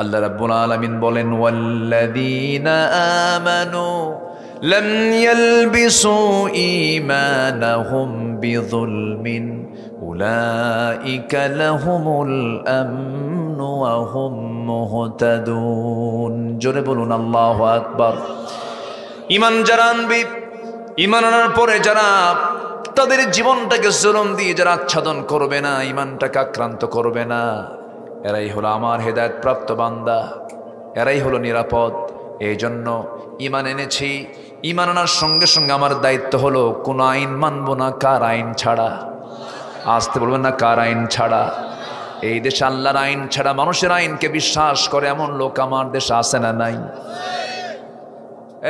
আল্লাহ রাব্বুল আলামিন বলেন ওয়াল্লাযীনা আমানু লাম ইয়ালবিসু ঈমানাহুম বিযুলমিন উলাইকা লাহুমুল আমনু ওয়া হুম মুহতাদুন। জোরে বলুন আল্লাহু আকবার। ঈমান যারা আনবে, ঈমান আনার পরে যারা তাদের জীবনটাকে জুলুম দিয়ে যারা আচ্ছাদন করবে না, ঈমানটাকে আক্রান্ত করবে না, এরাই হলো আমার হেদায়েত প্রাপ্ত বান্দা, এরাই হলো নিরাপদ। এই জন্য ঈমান এনেছি, ঈমান আনার সঙ্গে সঙ্গে আমার দায়িত্ব হলো কোনো আইন মানব না। কার আইন ছাড়া? আসতে বলবেন না, কার আইন ছাড়া? এই দেশে আল্লাহর আইন ছাড়া মানুষের আইনকে বিশ্বাস করে এমন লোক আমার দেশে আছে না নাই?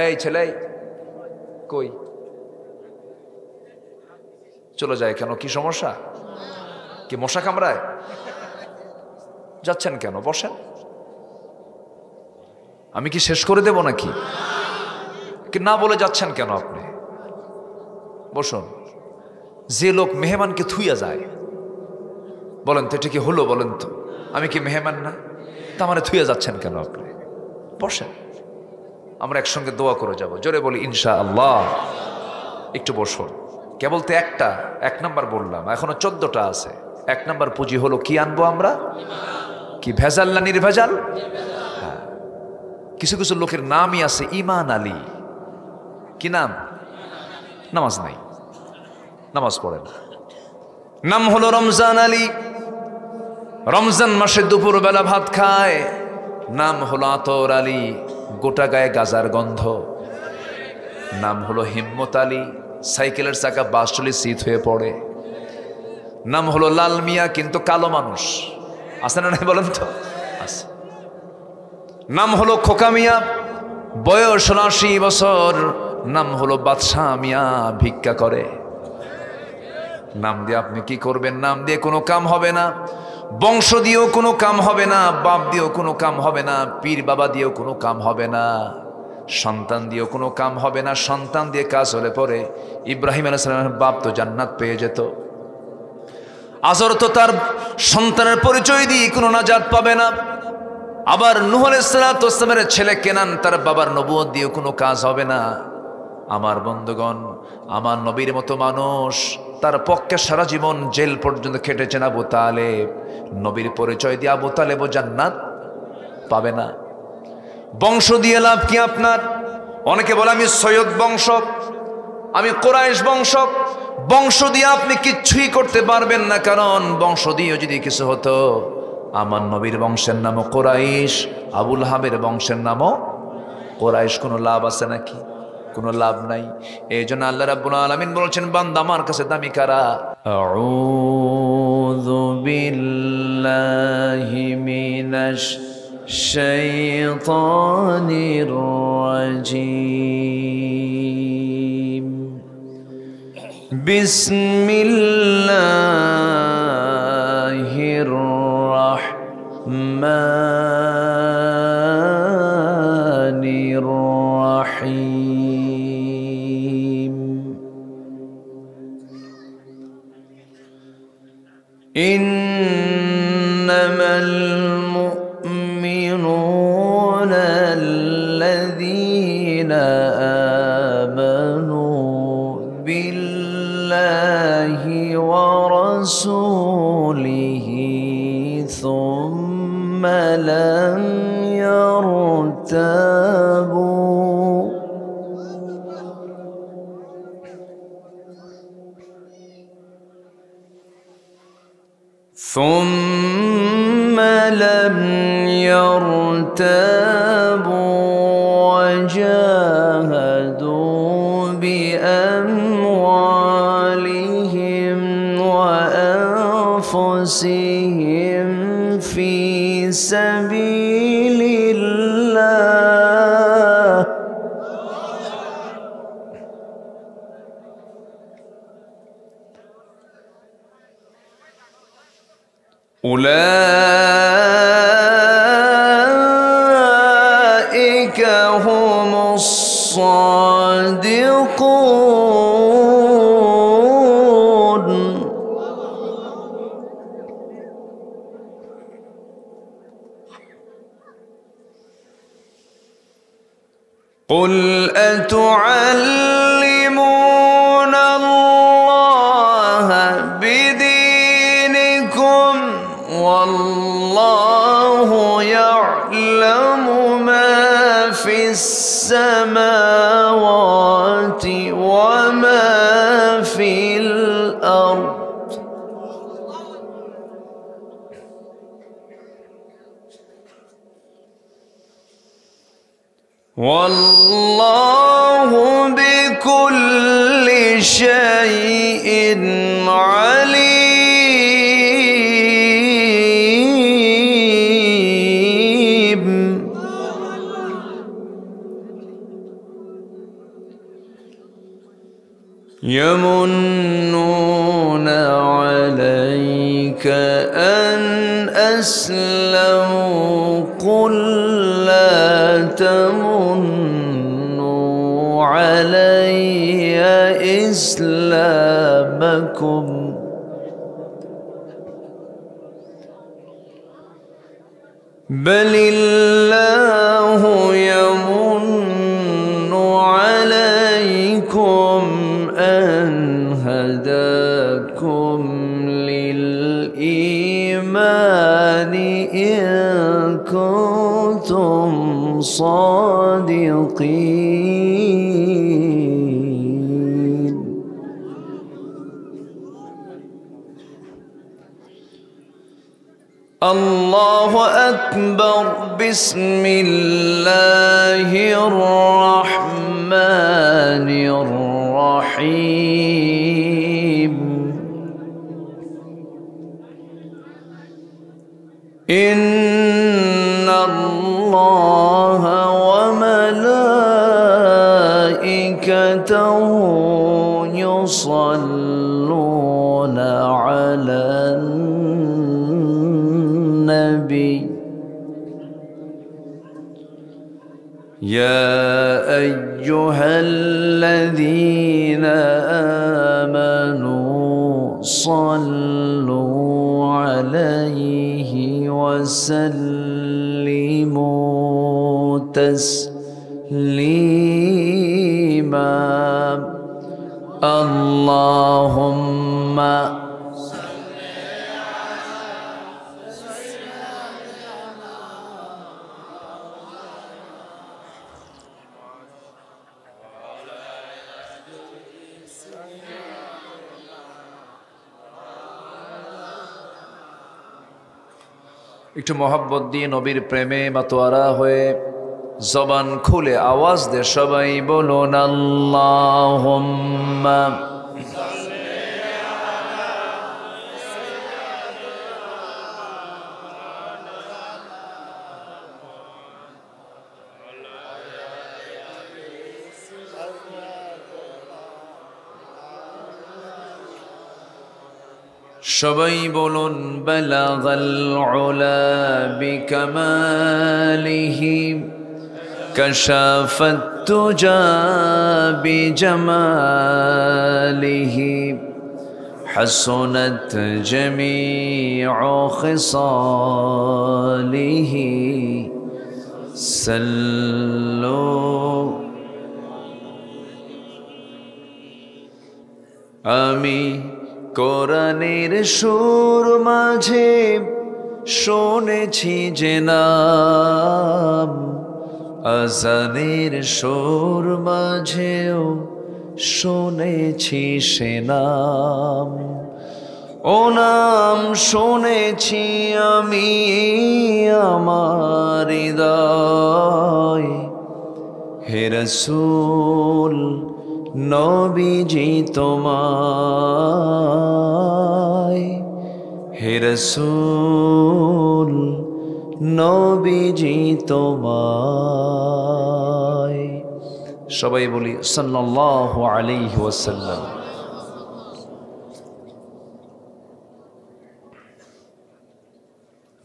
এই ছেলে কই চলে যায় কেন? কি সমস্যা? কি মশা কামড়ায়? যাচ্ছেন কেন? বসেন। আমি কি শেষ করে দেব নাকি? কি না বলে যাচ্ছেন কেন আপনি? বসুন। যে লোক মেহমানকে থুইয়া যায়, বলেন তো এটা কি হলো? বলেন তো, আমি কি মেহমান না? তা আমারে থুইয়া যাচ্ছেন কেন আপনি? বসেন, আমরা একসঙ্গে দোয়া করে যাব। জোরে বলি ইনশাআল্লাহ। একটু বসুন। কেবল তো এক নাম্বার বললাম, এখনো 14টা আছে। 1 নাম্বার পুঁজি হলো কি আনবো আমরা? কি ভেজাল না নির্ভেজাল? হ্যাঁ। কিছু কিছু লোকের নামই আছে ঈমান আলী। কি নাম? নামাজ নাই, নামাজ পড়ে না। নাম হলো রমজান আলী, রমজান মাসে দুপুর বেলা ভাত খায়। নাম হলো আতর আলী, গোটা গায়ে গাজার গন্ধ। নাম হলো হিম্মত আলী, সাইকেলের চাকা বাসচলি শীত হয়ে পড়ে। নাম হলো লাল মিয়া, কিন্তু কালো মানুষ। আছে না নাই বলেন তো? আছে। নাম হলো খোকা মিয়া, বয়স 80 বছর। নাম হলো বাদশাহ মিয়া, ভিক্ষা করে। নাম দিয়ে আপনি কি করবেন? নাম দিয়ে কোনো কাম হবে না। বংশ দিয়েও কোনো কাম হবে না, বাপ দিয়েও কোনো কাম হবে না, পীর বাবা দিয়েও কোনো কাম হবে না, সন্তান দিয়েও কোনো কাম হবে না। সন্তান দিয়ে কাজ হলে পরে ইব্রাহিম আলাইহিস সালামের বাপ তো জান্নাত পেয়ে যেত। আজর তো তার সন্তানের পরিচয় দিয়ে কোনো নাজাত পাবে না। আবার নূহ আলাইহিস সালামের ছেলে কেনান, তার বাবার নবুয়ত দিয়ে কোনো কাজ হবে না। আমার বন্ধুগণ, আমার নবীর মতো মানুষ, তার পক্ষে সারা জীবন জেল পর্যন্ত খেটেছেন আবু তালেব। নবীর পরিচয় দিয়ে আবু তালেবও জান্নাত পাবে না। বংশ দিয়ে লাভ কি আপনার? অনেকে বলে আমি সৈয়দ বংশ, আমি কুরাইশ বংশ। বংশ দিয়ে আপনি কিচ্ছুই করতে পারবেন না, কারণ বংশ দিয়ে যদি কিছু হতো, আমার নবীর বংশের নামও কুরাইশ, আবুল হাবের বংশের নামও কুরাইশ। কোনো লাভ আছে নাকি? কোনো লাভ নাই। এই জন্য আল্লাহ রাব্বুল আলামিন বলছেন, বান্দা আমার কাছে দামি কারা? আউযু বিল্লাহি মিনাশ শাইতানির রাজীম। বিসমিল্লাহির রাহমানির রাহিম। ইন্নামাল মুমিনুনা আল্লাযীনা আমানু বিল্লাহি ওয়া রাসূলিহি সুম্মা লাম ইয়ারতাবু। ثم لم يرتابوا وجاهدوا بأموالهم وأنفسهم في سبيل الله أولئك هم الصادقون. قل أتعلمون الله بدينكم والله يعلم ما في السماوات وما في الأرض والله بكل شيء عليم يمنون عليك أن أسلموا قل لا تمنوا علي إسلامكم بل الله يمن عليكم أن هداكم للإيمان إن كنتم صادقين الله أكبر بسم الله الرحمن الرحيم إن الله وملائكته يصلون على النبي يا أيها الذين آمنوا صلوا عليه وسلموا تسليما اللهم একটু মহব্বত দিয়ে নবীর প্রেমে মাতোয়ারা হয়ে জবান খুলে আওয়াজ দে সবাই বলুন আল্লাহুম্মা সবাই বলুন বালাগাল উলা বিকামালিহি কাশাফাত তুজা বিজামালিহি হাসনাত জামিউ খিসালিহি সাল্লু আমি কোরআনের সুর মাঝে শুনেছি যে নাম আজানের সুর মাঝেও শুনেছি সে নাম ও নাম শুনেছি আমি আমার হৃদয় হে রাসূল নবীজি তোমায় হে রাসূল নবীজি তোমায় সবাই বলি সাল্লাল্লাহু আলাইহি ওয়াসাল্লাম।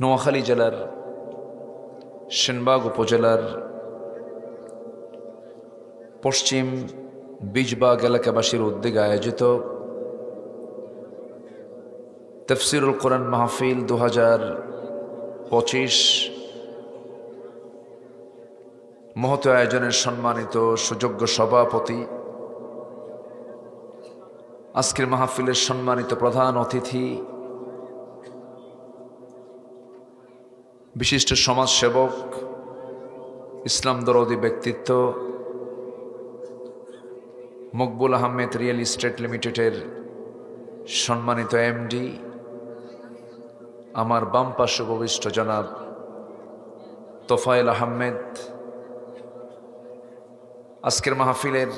নোয়াখালী জেলার সেনবাগ উপজেলার পশ্চিম বীজবাগ এলাকাবাসীর উদ্যোগে আয়োজিত তাফসীরুল কোরআন মাহফিল 2025 মহৎ আয়োজনের সম্মানিত সুযোগ্য সভাপতি, আজকের মাহফিলের সম্মানিত প্রধান অতিথি, বিশিষ্ট সমাজসেবক, ইসলাম দরদি ব্যক্তিত্ব, মকবুল আহমেদ রিয়েল এস্টেট লিমিটেডের সম্মানিত এমডি, আমার বাম পার্শ্ব উপবিষ্ট জনাব তোফায়েল আহমেদ, আজকের মাহফিলের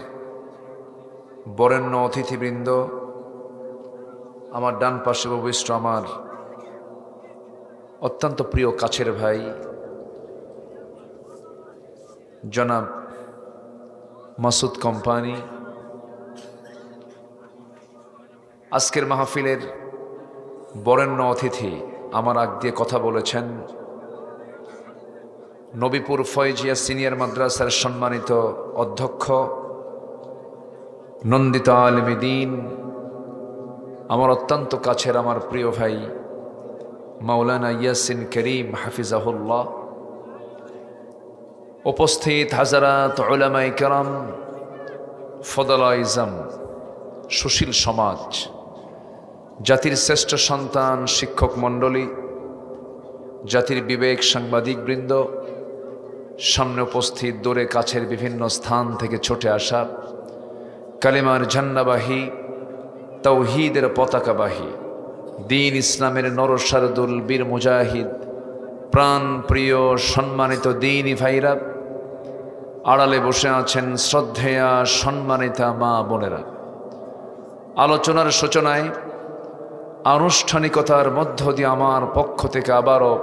বরেণ্য অতিথিবৃন্দ, আমার ডান পাশে উপবিষ্ট আমার অত্যন্ত প্রিয় কাছের ভাই জনাব মাসুদ কোম্পানি, আজকের মাহফিলের বরেণ্য অতিথি আমার আগ দিয়ে কথা বলেছেন নবীপুর ফয়জিয়া সিনিয়র মাদ্রাসার সম্মানিত অধ্যক্ষ, নন্দিত আলেম দ্বীন, আমার অত্যন্ত কাছের আমার প্রিয় ভাই মাওলানা ইয়াসিন করিম হাফিজাহুল্লাহ, উপস্থিত হাজারাত উলামায়ে কেরাম, ফদলায়ে ইজম, সুশীল সমাজ, জাতির শ্রেষ্ঠ সন্তান, শিক্ষক মণ্ডলী, জাতির বিবেক সাংবাদিকবৃন্দ, সামনে উপস্থিত দূরে কাছের বিভিন্ন স্থান থেকে ছুটে আসা কালিমার ঝান্ডাবাহী, তাওহীদের পতাকাবাহী, দ্বীন ইসলামের নরসারদুল বীর মুজাহিদ, প্রাণ প্রিয় সম্মানিত দ্বীনি ভাইরা, আড়ালে বসে আছেন শ্রদ্ধেয়া সম্মানিতা মা বোনেরা, আলোচনার সূচনায় আনুষ্ঠানিকতার মধ্য দিয়ে আমার পক্ষ থেকে আবারও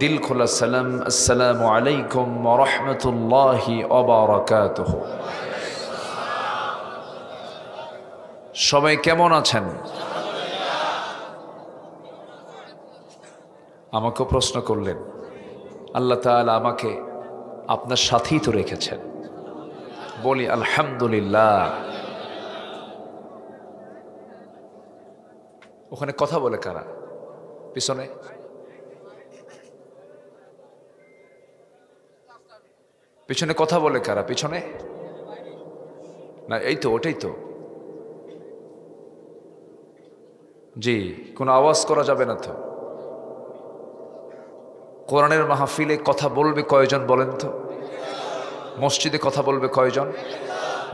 দিল খোলা সালাম, আসসালামু আলাইকুম ওয়া রাহমাতুল্লাহি ওয়া বারাকাতুহু। সবাই কেমন আছেন? আমাকেও প্রশ্ন করলেন, আল্লাহ তাআলা আমাকে আপনার সাথেই তো রেখেছেন, বলি আলহামদুলিল্লাহ। ওখানে কথা বলে কারা? পিছনে পিছনে কথা বলে কারা? পিছনে না, এই তো, ওটাই তো। জি, কোনো আওয়াজ করা যাবে না তো। কোরআনের মাহফিলে কথা বলবে কয়জন বলেন তো? মসজিদে কথা বলবে কয়জন?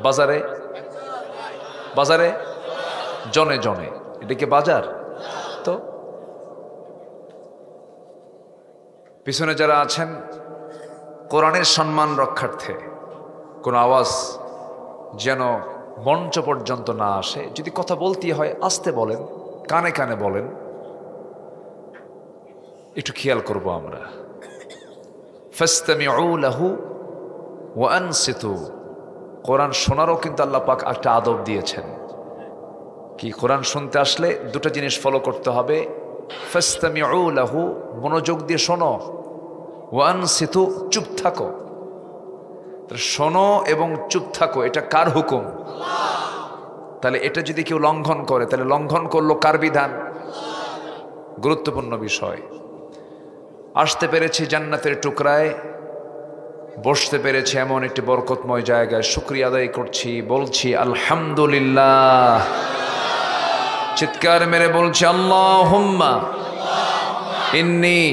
বাজারে বাজারে জনে জনে, এটা কি বাজার? তো পিছনে যারা আছেন, কোরআনের সম্মান রক্ষার্থে কোনো আওয়াজ যেন মঞ্চ পর্যন্ত না আসে। যদি কথা বলতেই হয় আস্তে বলেন, কানে কানে বলেন, একটু খেয়াল করব আমরা। ফাসতামিউ লাহু ওয়া আনসিতু, কোরআন শোনারও কিন্তু আল্লাহ পাক একটা আদব দিয়েছেন। কি, কোরআন শুনতে আসলে দুটো জিনিস ফলো করতে হবে। ফাসতামিউ লাহু, মনোযোগ দিয়ে শোনো, ওয়া আনসিতু, চুপ থাকো। শোনো এবং চুপ থাকো, এটা কার হুকুম? তাহলে এটা যদি কেউ লঙ্ঘন করে, তাহলে লঙ্ঘন করলো কার বিধান? গুরুত্বপূর্ণ বিষয়। আসতে পেরেছি জান্নাতের টুকরায়, বসতে পেরেছি এমন একটি বরকতময় জায়গায়, শুকরিয়া আদায় করছি, বলছি আলহামদুলিল্লাহ। চিৎকার মেরে বলছি আল্লাহুম্মা ইন্নী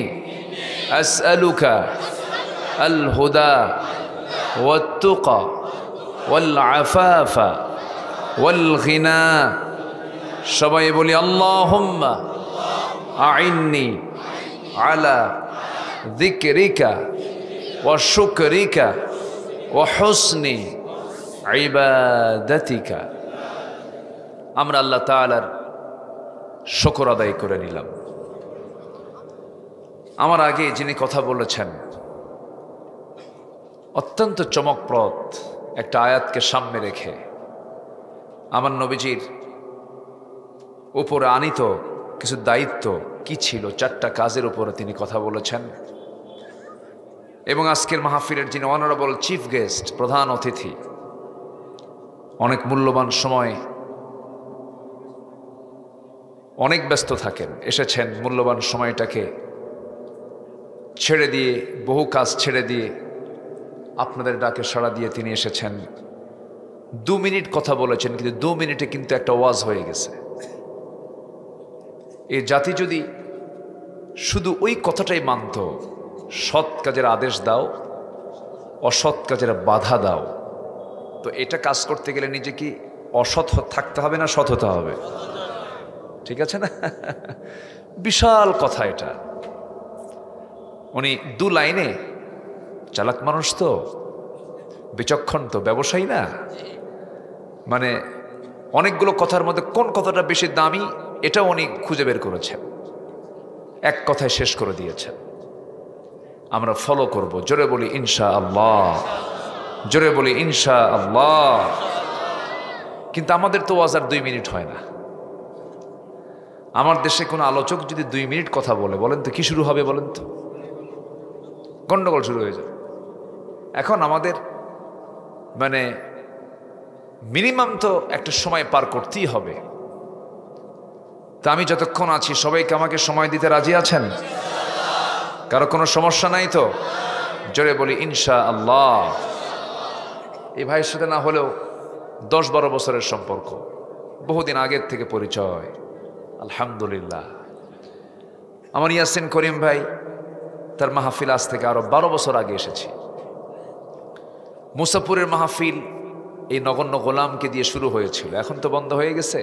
আসআলুকা আল হুদা ওয়াত তুকা ওয়াল আফাফা ওয়াল গিনা। সবাই বলি আল্লাহুম্মা আইন্নি আলা যিকরিকা ওয়া শুকরিকা ওয়া হুসনি ইবাদাতিকা। আমরা আল্লাহ তাআলার শুকর আদায় করে নিলাম। আমার আগে যিনি কথা বলেছেন, অত্যন্ত চমকপ্রদ একটা আয়াতকে সামনে রেখে আমার নবীজির উপরে আনিত কিছু দায়িত্ব কি ছিল, 4টা কাজের উপরে তিনি কথা বলেছেন। এবং আজকের মাহফিলের যিনি অনারেবল চিফ গেস্ট, প্রধান অতিথি, অনেক মূল্যবান সময়, অনেক ব্যস্ত থাকেন, এসেছেন মূল্যবান সময়টাকে ছেড়ে দিয়ে, বহু কাজ ছেড়ে দিয়ে আপনাদের ডাকে সাড়া দিয়ে তিনি এসেছেন। 2 মিনিট কথা বলেছেন, কিন্তু 2 মিনিটে কিন্তু একটা ওয়াজ হয়ে গেছে। এই জাতি যদি শুধু ওই কথাটাই মানত, সৎ কাজের আদেশ দাও, অসৎ কাজের বাধা দাও, তো এটা কাজ করতে গেলে নিজে কি অসৎ থাকতে হবে না সৎ হতে হবে? ঠিক আছে না? বিশাল কথা এটা। উনি 2 লাইনে, চালাক মানুষ তো, বিচক্ষণ তো, ব্যবসায়ী না, মানে অনেকগুলো কথার মধ্যে কোন কথাটা বেশি দামি এটা উনি খুঁজে বের করেছেন, এক কথায় শেষ করে দিয়েছেন। আমরা ফলো করব। জোরে বলি ইনশাআল্লাহ, জোরে বলি ইনশাআল্লাহ। কিন্তু আমাদের তো ওয়াজ আর 2 মিনিট হয় না। আমার দেশে কোনো আলোচক যদি 2 মিনিট কথা বলেন তো কি শুরু হবে বলেন তো? গন্ডগোল শুরু হয়ে যাবে। এখন আমাদের মানে মিনিমাম তো একটা সময় পার করতেই হবে। তা আমি যতক্ষণ আছি সবাইকে আমাকে সময় দিতে রাজি আছেন? কারো কোনো সমস্যা নাই তো? জোরে বলি ইনশাআল্লাহ। এই ভাইয়ের সাথে না হলেও 10-12 বছরের সম্পর্ক, বহুদিন আগের থেকে পরিচয়, আলহামদুলিল্লাহ। আমার ইয়াসিন করিম ভাই, তার মাহফিল আজ থেকে আরো 12 বছর আগে এসেছি। মুসাপুরের মাহফিল এই নগণ্য গোলামকে দিয়ে শুরু হয়েছিল, এখন তো বন্ধ হয়ে গেছে।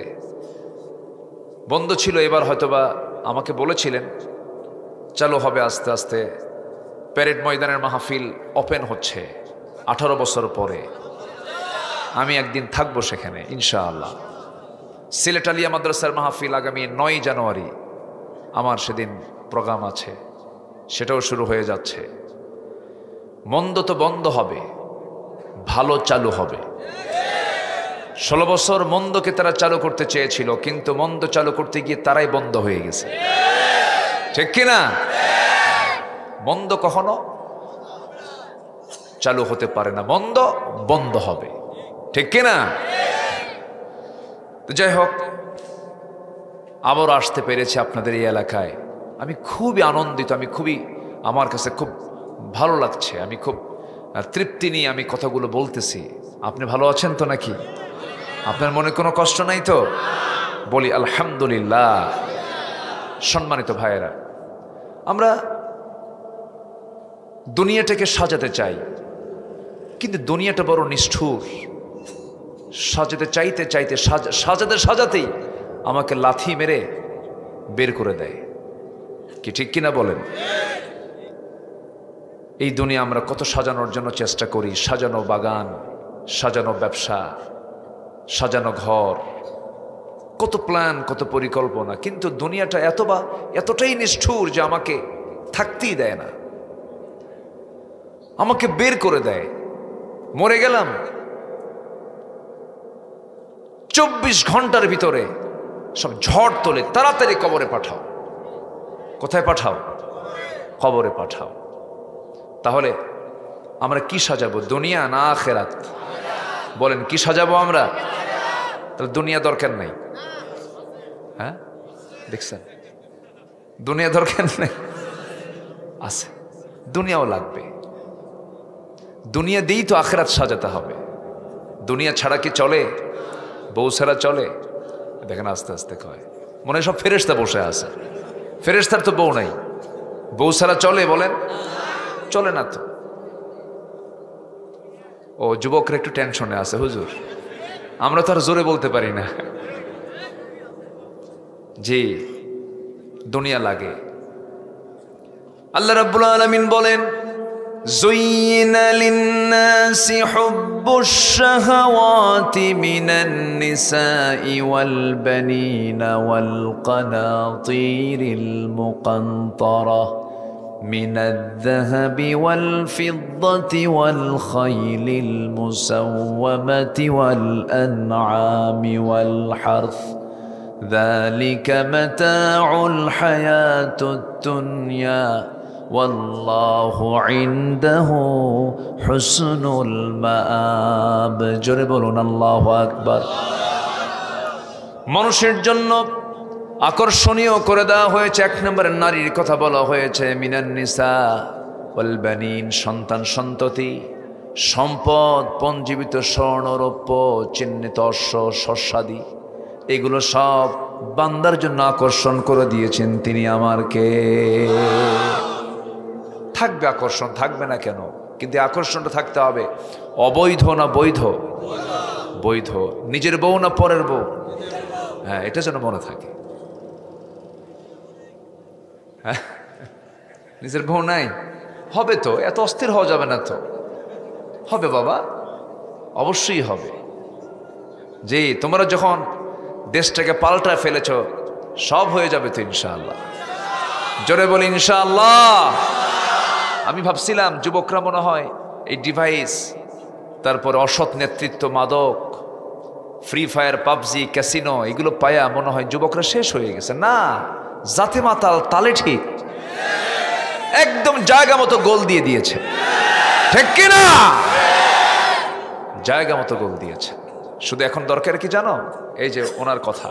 বন্ধ ছিল, এবার হয়তোবা আমাকে বলেছিলেন চালু হবে আস্তে আস্তে। প্যারেড ময়দানের মাহফিল ওপেন হচ্ছে 18 বছর পরে। আমি একদিন থাকবো সেখানে ইনশাআল্লাহ। সিলেট আলিয়া মাদ্রাসার মাহফিল আগামী 9 জানুয়ারি আমার সেদিন প্রোগ্রাম আছে, সেটাও শুরু হয়ে যাচ্ছে। মন্দ তো বন্ধ হবে, ভালো চালু হবে। 16 বছর মন্দকে তারা চালু করতে চেয়েছিল, কিন্তু মন্দ চালু করতে গিয়ে তারাই বন্ধ হয়ে গেছে, ঠিক কিনা? মন্দ কখনো চালু হতে পারে না, মন্দ বন্ধ হবে, ঠিক কিনা? যাই হোক, আবার আসতে পেরেছি আপনাদের এই এলাকায়। আমি খুবই আনন্দিত, আমার কাছে খুব ভালো লাগছে। আমি খুব তৃপ্তি নিয়ে আমি কথাগুলো বলতেছি। আপনি ভালো আছেন তো নাকি? আপনার মনে কোনো কষ্ট নাই তো? বলি আলহামদুলিল্লাহ। সম্মানিত ভাইয়েরা, আমরা দুনিয়াটাকে সাজাতে চাই, কিন্তু দুনিয়াটা বড় নিষ্ঠুর। সাজাতে চাইতে সাজাতেই আমাকে লাথি মেরে বের করে দেয়, কি ঠিক কিনা বলেন? এই দুনিয়া আমরা কত সাজানোর জন্য চেষ্টা করি, সাজানো বাগান, সাজানো ব্যবসা, সাজানো ঘর, কত প্ল্যান, কত পরিকল্পনা, কিন্তু দুনিয়াটা এতটাই নিষ্ঠুর যে আমাকে থাকতেই দেয় না, আমাকে বের করে দেয়। মরে গেলাম 24 ঘন্টার ভিতরে সব ঝড় তোলে, তাড়াতাড়ি কবরে পাঠাও। কোথায় পাঠাও? কবরে পাঠাও। তাহলে আমরা কি সাজাবো, দুনিয়া না আখিরাত? বলেন কি সাজাবো আমরা? তাহলে দুনিয়া দরকার নাই। হ্যাঁ, দেখছেন, দুনিয়া দরকার নেই, আছে, দুনিয়াও লাগবে। দুনিয়া দিয়েই তো আখিরাত সাজাতে হবে। দুনিয়া ছাড়া কি চলে? বউ ছাড়া চলে? দেখেন আস্তে আস্তে কয়, মনে হয় সব ফেরেশতা বসে আছে। ফেরেশতার তো বউ নাই, বউ ছাড়া চলে? বলেন চলে না তো। ও যুবকরা একটু টেনশনে আছে, হুজুর আমরা তো আর জোরে বলতে পারি না। জি, দুনিয়া লাগে। আল্লাহ রাব্বুল আলামিন বলেন, زين للناس حب الشهوات من النساء والبنين والقناطير المقنطرة من الذهب والفضة والخيل المسومة والأنعام والحرث ذلك متاع الحياة الدنيا والله عنده حسن المآب। জোরে বলুন আল্লাহু আকবার। মানুষের জন্য আকর্ষণীয় করে দেওয়া হয়েছে, 1 নম্বরে নারীর কথা বলা হয়েছে, মিনান নিসা ওয়াল বানিন, সন্তান সন্ততি, সম্পদ, পঞ্জীবিত স্বর্ণ, রৌপ্য, চিহ্নিত অশ্ব, শস্যাদি, এগুলো সব বান্দার জন্য আকর্ষণ করে দিয়েছেন তিনি আমারকে। থাকবে আকর্ষণ, থাকবে না কেন? কিন্তু আকর্ষণটা থাকতে হবে অবৈধ না বৈধ? বৈধ। নিজের বউ না পরের বউ? হ্যাঁ, এটা যেন মনে থাকে। হ্যাঁ, নিজের বউ নাই? হবে তো, এত অস্থির হওয়া যাবে না তো। হবে বাবা, অবশ্যই হবে। যে তোমরা যখন দেশটাকে পাল্টায় ফেলেছ, সব হয়ে যাবে তো ইনশাআল্লাহ। জোরে বলি ইনশাআল্লাহ। আমি ভাবছিলাম যুবকরা মনে হয় এই ডিভাইস, তারপর অসৎ নেতৃত্ব, মাদক, ফ্রি ফায়ার, পাবজি, ক্যাসিনো, এগুলো পায়া মনে হয় যুবকরা শেষ হয়ে গেছে। না, জাতে মাতাল, তালে ঠিক, একদম জায়গা মতো গোল দিয়ে দিয়েছে, ঠিক কিনা? জায়গা মতো গোল দিয়েছে। শুধু এখন দরকার কি জানো? এই যে ওনার কথা,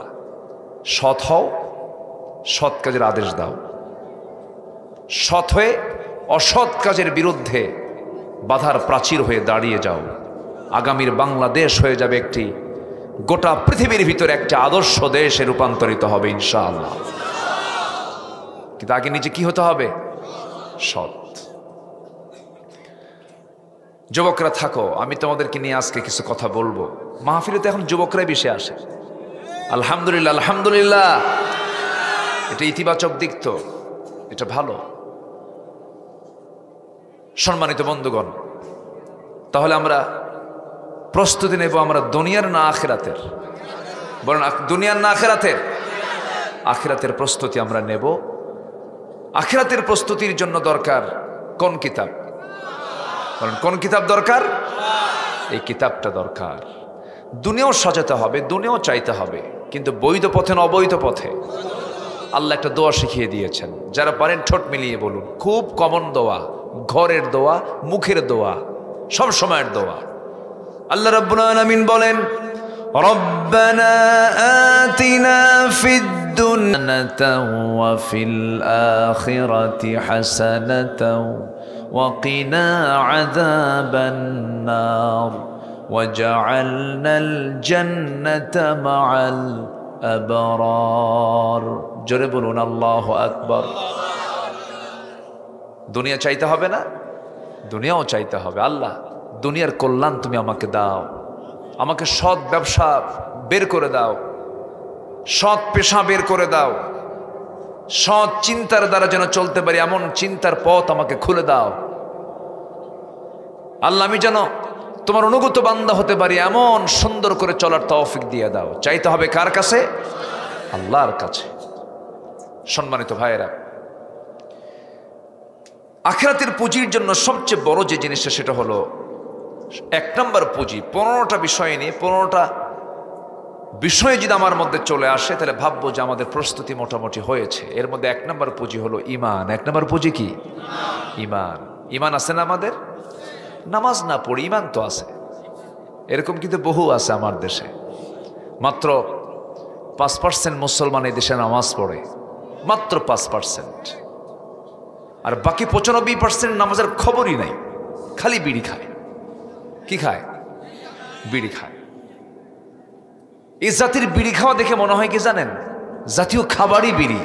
সৎ হও, সৎ কাজের আদেশ দাও, সৎ হয়ে অসৎ কাজের বিরুদ্ধে বাধার প্রাচীর হয়ে দাঁড়িয়ে যাও। আগামীর বাংলাদেশ হয়ে যাবে একটি, গোটা পৃথিবীর ভিতরে একটা আদর্শ দেশে রূপান্তরিত হবে ইনশাআল্লাহ। কিন্তু আগে নিজে কি হতে হবে? সৎ। যুবকরা থাকো, আমি তোমাদেরকে নিয়ে আজকে কিছু কথা বলবো। মাহফিলে তো এখন যুবকরাই বেশি আসে, আলহামদুলিল্লাহ, আলহামদুলিল্লাহ। এটা ইতিবাচক দিক, তো এটা ভালো। সম্মানিত বন্ধুগণ, তাহলে আমরা প্রস্তুতি নেব, আমরা দুনিয়ার না আখিরাতের? বলেন, দুনিয়ার না আখিরাতের? আখিরাতের প্রস্তুতি আমরা নেব। আখিরাতের প্রস্তুতির জন্য দরকার কোন কিতাব? বলেন, কোন কিতাব দরকার? এই কিতাবটা দরকার। দুনিয়াও সাজাতে হবে, দুনিয়াও চাইতে হবে, কিন্তু বৈধ পথে না অবৈধ পথে। আল্লাহ একটা দোয়া শিখিয়ে দিয়েছেন, যারা পারেন ঠোঁট মিলিয়ে বলুন। খুব কমন দোয়া, ঘরের দোয়া, মুখের দোয়া, সব সময়ের দোয়া। আল্লাহ রাব্বুল আলামিন বলেন, রব্বানা আতিনা ফিদ দুনিয়া ওয়া ফিল আখিরাতি হাসানাতাও ওয়া কিনা আযাবান নার ওয়াজআলনাল জান্নাতা মাআল আবরার। জোরে বলুন আল্লাহু আকবার। দুনিয়া চাইতে হবে না? দুনিয়াও চাইতে হবে। আল্লাহ, দুনিয়ার কল্যাণ তুমি আমাকে দাও, আমাকে সৎ ব্যবসা বের করে দাও, সৎ পেশা বের করে দাও, সৎ চিন্তার দ্বারা যেন চলতে পারি এমন চিন্তার পথ আমাকে খুলে দাও। আল্লাহ, আমি যেন তোমার অনুগত বান্দা হতে পারি এমন সুন্দর করে চলার তৌফিক দিয়ে দাও। চাইতে হবে কার কাছে? আল্লাহর কাছে। সম্মানিত ভাইয়েরা, আখিরাতের পুঁজির জন্য সবচেয়ে বড় যে জিনিসটা, সেটা হলো 1 নম্বর পুঁজি। 15টা বিষয় নিয়ে, 15টা বিষয় যদি আমার মধ্যে চলে আসে, তাহলে ভাববো যে আমাদের প্রস্তুতি মোটামুটি হয়েছে। এর মধ্যে 1 নম্বর পুঁজি হলো ঈমান। 1 নম্বর পুঁজি কি? ঈমান। ঈমান আছে না আমাদের? নামাজ না পড়ি, ঈমান তো আছে। এরকম কিন্তু বহু আছে আমার দেশে। মাত্র 5% মুসলমান এই দেশে নামাজ পড়ে, মাত্র 5%। আর বাকি 95% নামাজের খবরই নাই, খালি বিড়ি খায়। কি খায়? বিড়ি খায়। এই জাতির বিড়ি খাওয়া দেখে মনে হয় কি জানেন? জাতীয় খাবারই বিড়ি।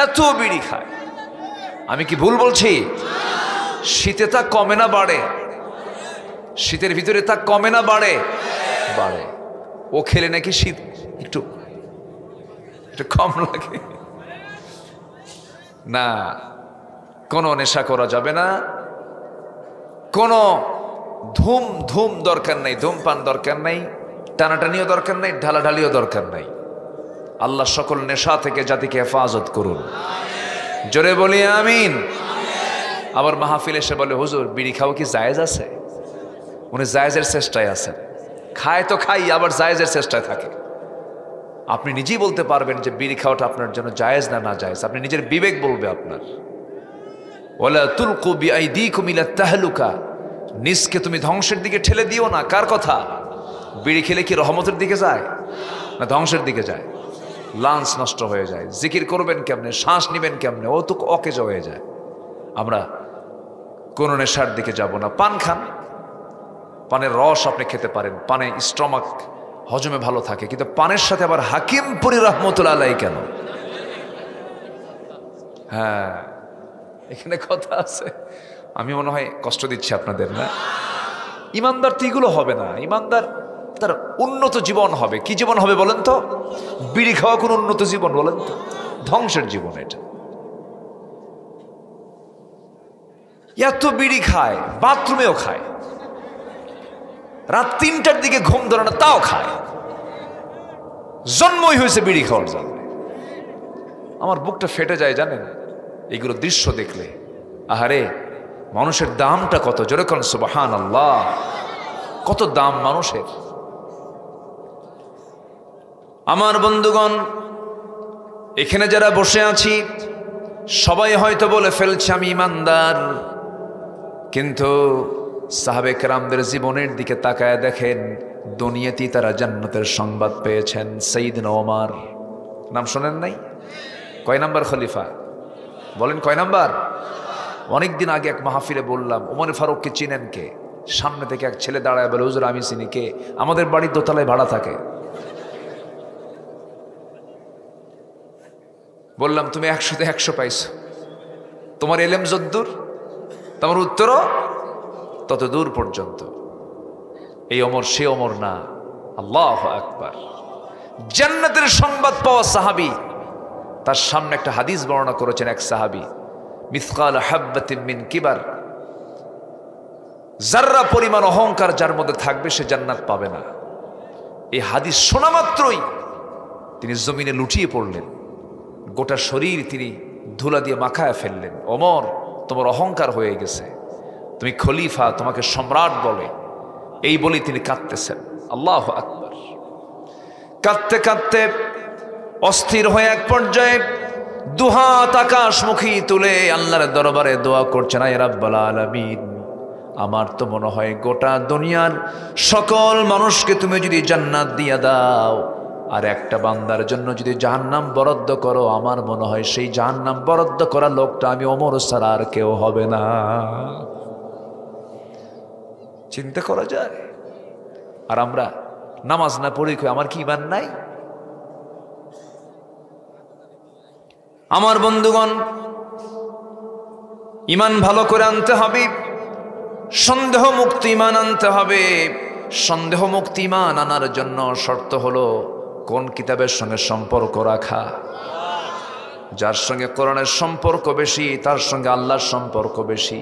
এত বিড়ি খায়। আমি কি ভুল বলছি? শীতে তা কমে না বাড়ে? শীতের ভিতরে তা কমে না বাড়ে? বাড়ে। ও খেলে নাকি শীত একটু কম লাগে না। কোনো নেশা করা যাবে না, কোনো ধূম দরকার নাই, ধূমপান দরকার নাই, টানাটানিও দরকার নাই, ঢালাঢালিও দরকার নাই। আল্লাহ সকল নেশা থেকে জাতিকে হেফাজত করুন। জোরে বলি আমিন। আবার মাহফিল এসে বলে, হুজুর বিড়ি খাওয়া কি জায়েজ আছে? উনি জায়েজের চেষ্টায় আছেন। খায় তো খাই, আবার জায়েজের চেষ্টায় থাকে। আপনি নিজেই বলতে পারবেন যে বিড়ি খাওয়াটা আপনার জন্য জায়েজ না না জায়েজ। আপনি নিজের বিবেক বলবে আপনার। ওয়ালা তুলকু বিআইদিকুম ইলা তাহলুকা, নিজকে তুমি ধ্বংসের দিকে ঠেলে দিও না। কার কথা? বিড়ি খেলে কি রহমতের দিকে যায় না ধ্বংসের দিকে যায়? লাঞ্চ নষ্ট হয়ে যায়। জিকির করবেন কেমনে, শ্বাস নিবেন কেমনে, ও তো অকেজো হয়ে যায়। আমরা কোনো নেশার দিকে যাব না। পান খান, পানের রস আপনি খেতে পারেন, পানে স্টমাক হজমে ভালো থাকে, কিন্তু পানের সাথে আবার হাকিমপুরি রহমতুল্লাহ আলাইহি কেন? হ্যাঁ, এখানে কথা আছে। আমি মনে হয় কষ্ট দিচ্ছি আপনাদের, না? ইমানদার তো এগুলো হবে না। ইমানদার তার উন্নত জীবন হবে। কি জীবন হবে বলেন তো? বিড়ি খাওয়া কোন উন্নত জীবন বলেন তো? ধ্বংসের জীবন এটা। এত বিড়ি খায়, বাথরুমেও খায়, রাত 3টার দিকে ঘুম ধরে না তাও খায়। জন্মই হয়েছে বিড়ি খাওয়ার জন্য। আমার বুকটা ফেটে যায় জানেন এইগুলো দৃশ্য দেখলে। আহারে, মানুষের দামটা কত! জোরে কোন সুবহানাল্লাহ। কত দাম মানুষের। আমার বন্ধুগণ, এখানে যারা বসে আছি সবাই হয়তো বলে ফেলছে আমি ইমানদার, কিন্তু সাহাবে কেরামদের জীবনের দিকে তাকায় দেখেন, দুনিয়াতেই তারা জান্নাতের সংবাদ পেয়েছেন। সাইয়েদনা ওমর, নাম শোনেন নাই? কয় নাম্বার খলিফা বলেন, কয় নাম্বার? অনেকদিন আগে এক মাহফিলে বললাম, ওমর ফারুককে চিনেন কে? সামনে থেকে এক ছেলে দাঁড়ায় বলে, হুজুর আমি চিনি। কে? আমাদের বাড়ির দোতলায় ভাড়া থাকে। বললাম তুমি 100-তে 100 পাইছো, তোমার এলেম যদ্দূর তোমার উত্তরও তত দূর পর্যন্ত। এই ওমর সে ওমর না। আল্লাহু আকবার। জান্নাতের সংবাদ পাওয়া সাহাবী, তার সামনে একটা হাদিস বর্ণনা করেছেন এক সাহাবী, মিসকাল হাব্বাতিন মিন কিবার, যাররা পরিমাণ অহংকার যার মধ্যে থাকবে সে জান্নাত পাবে না। এই হাদিস শোনা মাত্রই তিনি জমিনে লুটিয়ে পড়লেন, গোটা শরীর তিনি ধুলা দিয়ে মাখায় ফেললেন। ওমর, তোমার অহংকার হয়ে গেছে, তুমি খলিফা, তোমাকে সম্রাট বলে। এই বলেই তিনি কাঁদতেছেন। আল্লাহু আকবার। কাঁদতে কাঁদতে অস্থির হয়ে এক পর্যায়ে দুহাত আকাশমুখী তুলে আল্লাহর দরবারে দোয়া করছেন, আয় রাব্বুল আলামিন, আমার তো মনে হয় গোটা দুনিয়ার সকল মানুষকে তুমি যদি জান্নাত দিয়ে দাও, আর একটা বান্দার জন্য যদি জাহান্নাম বরাদ্দ করো, আমার মনে হয় সেই জাহান্নাম বরাদ্দ করা লোকটা আমি ওমর ছাড়া আর কেউ হবে না। চিন্তা করা যায়? আর আমরা নামাজ না পড়ে আমার কি ঈমান নাই? আমার বন্ধুগণ, ঈমান ভালো করে আনতে হবে, সন্দেহ মুক্ত ঈমান আনতে হবে। সন্দেহ মুক্ত ঈমান আনার জন্য শর্ত হলো কোন কিতাবের সঙ্গে সম্পর্ক রাখা। যার সঙ্গে কোরআনের সম্পর্ক বেশি তার সঙ্গে আল্লাহর সম্পর্ক বেশি।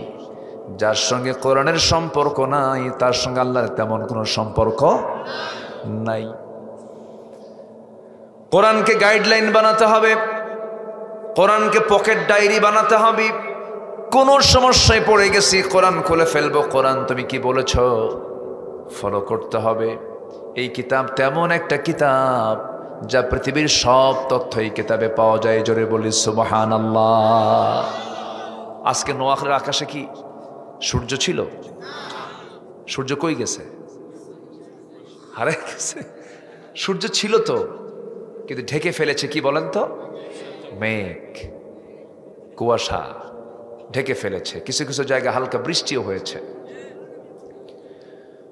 যার সঙ্গে কোরআনের সম্পর্ক নাই তার সঙ্গে আল্লাহর তেমন কোনো সম্পর্ক নাই। কোরআনকে গাইডলাইন বানাতে হবে, কোরআনকে পকেট ডায়েরি বানাতে হবে। কোন সমস্যায় পড়ে গেছি, কোরআন খুলে ফেলবো, কোরআন তুমি কি বলেছ ফলো করতে হবে। এই কিতাব তেমন একটা কিতাব যা পৃথিবীর সব তথ্য এই কিতাবে পাওয়া যায়। জোরে বলি সুবহানাল্লাহ। আজকে নোয়াখালীর আকাশে কি সূর্য ছিল? সূর্য কই গেছে? হারিয়ে গেছে। সূর্য ছিল তো, কিন্তু ঢেকে ফেলেছে কি বলেন তো? মেঘ, কুয়াশা ঢেকে ফেলেছে। কিছু কিছু জায়গায় হালকা বৃষ্টিও হয়েছে।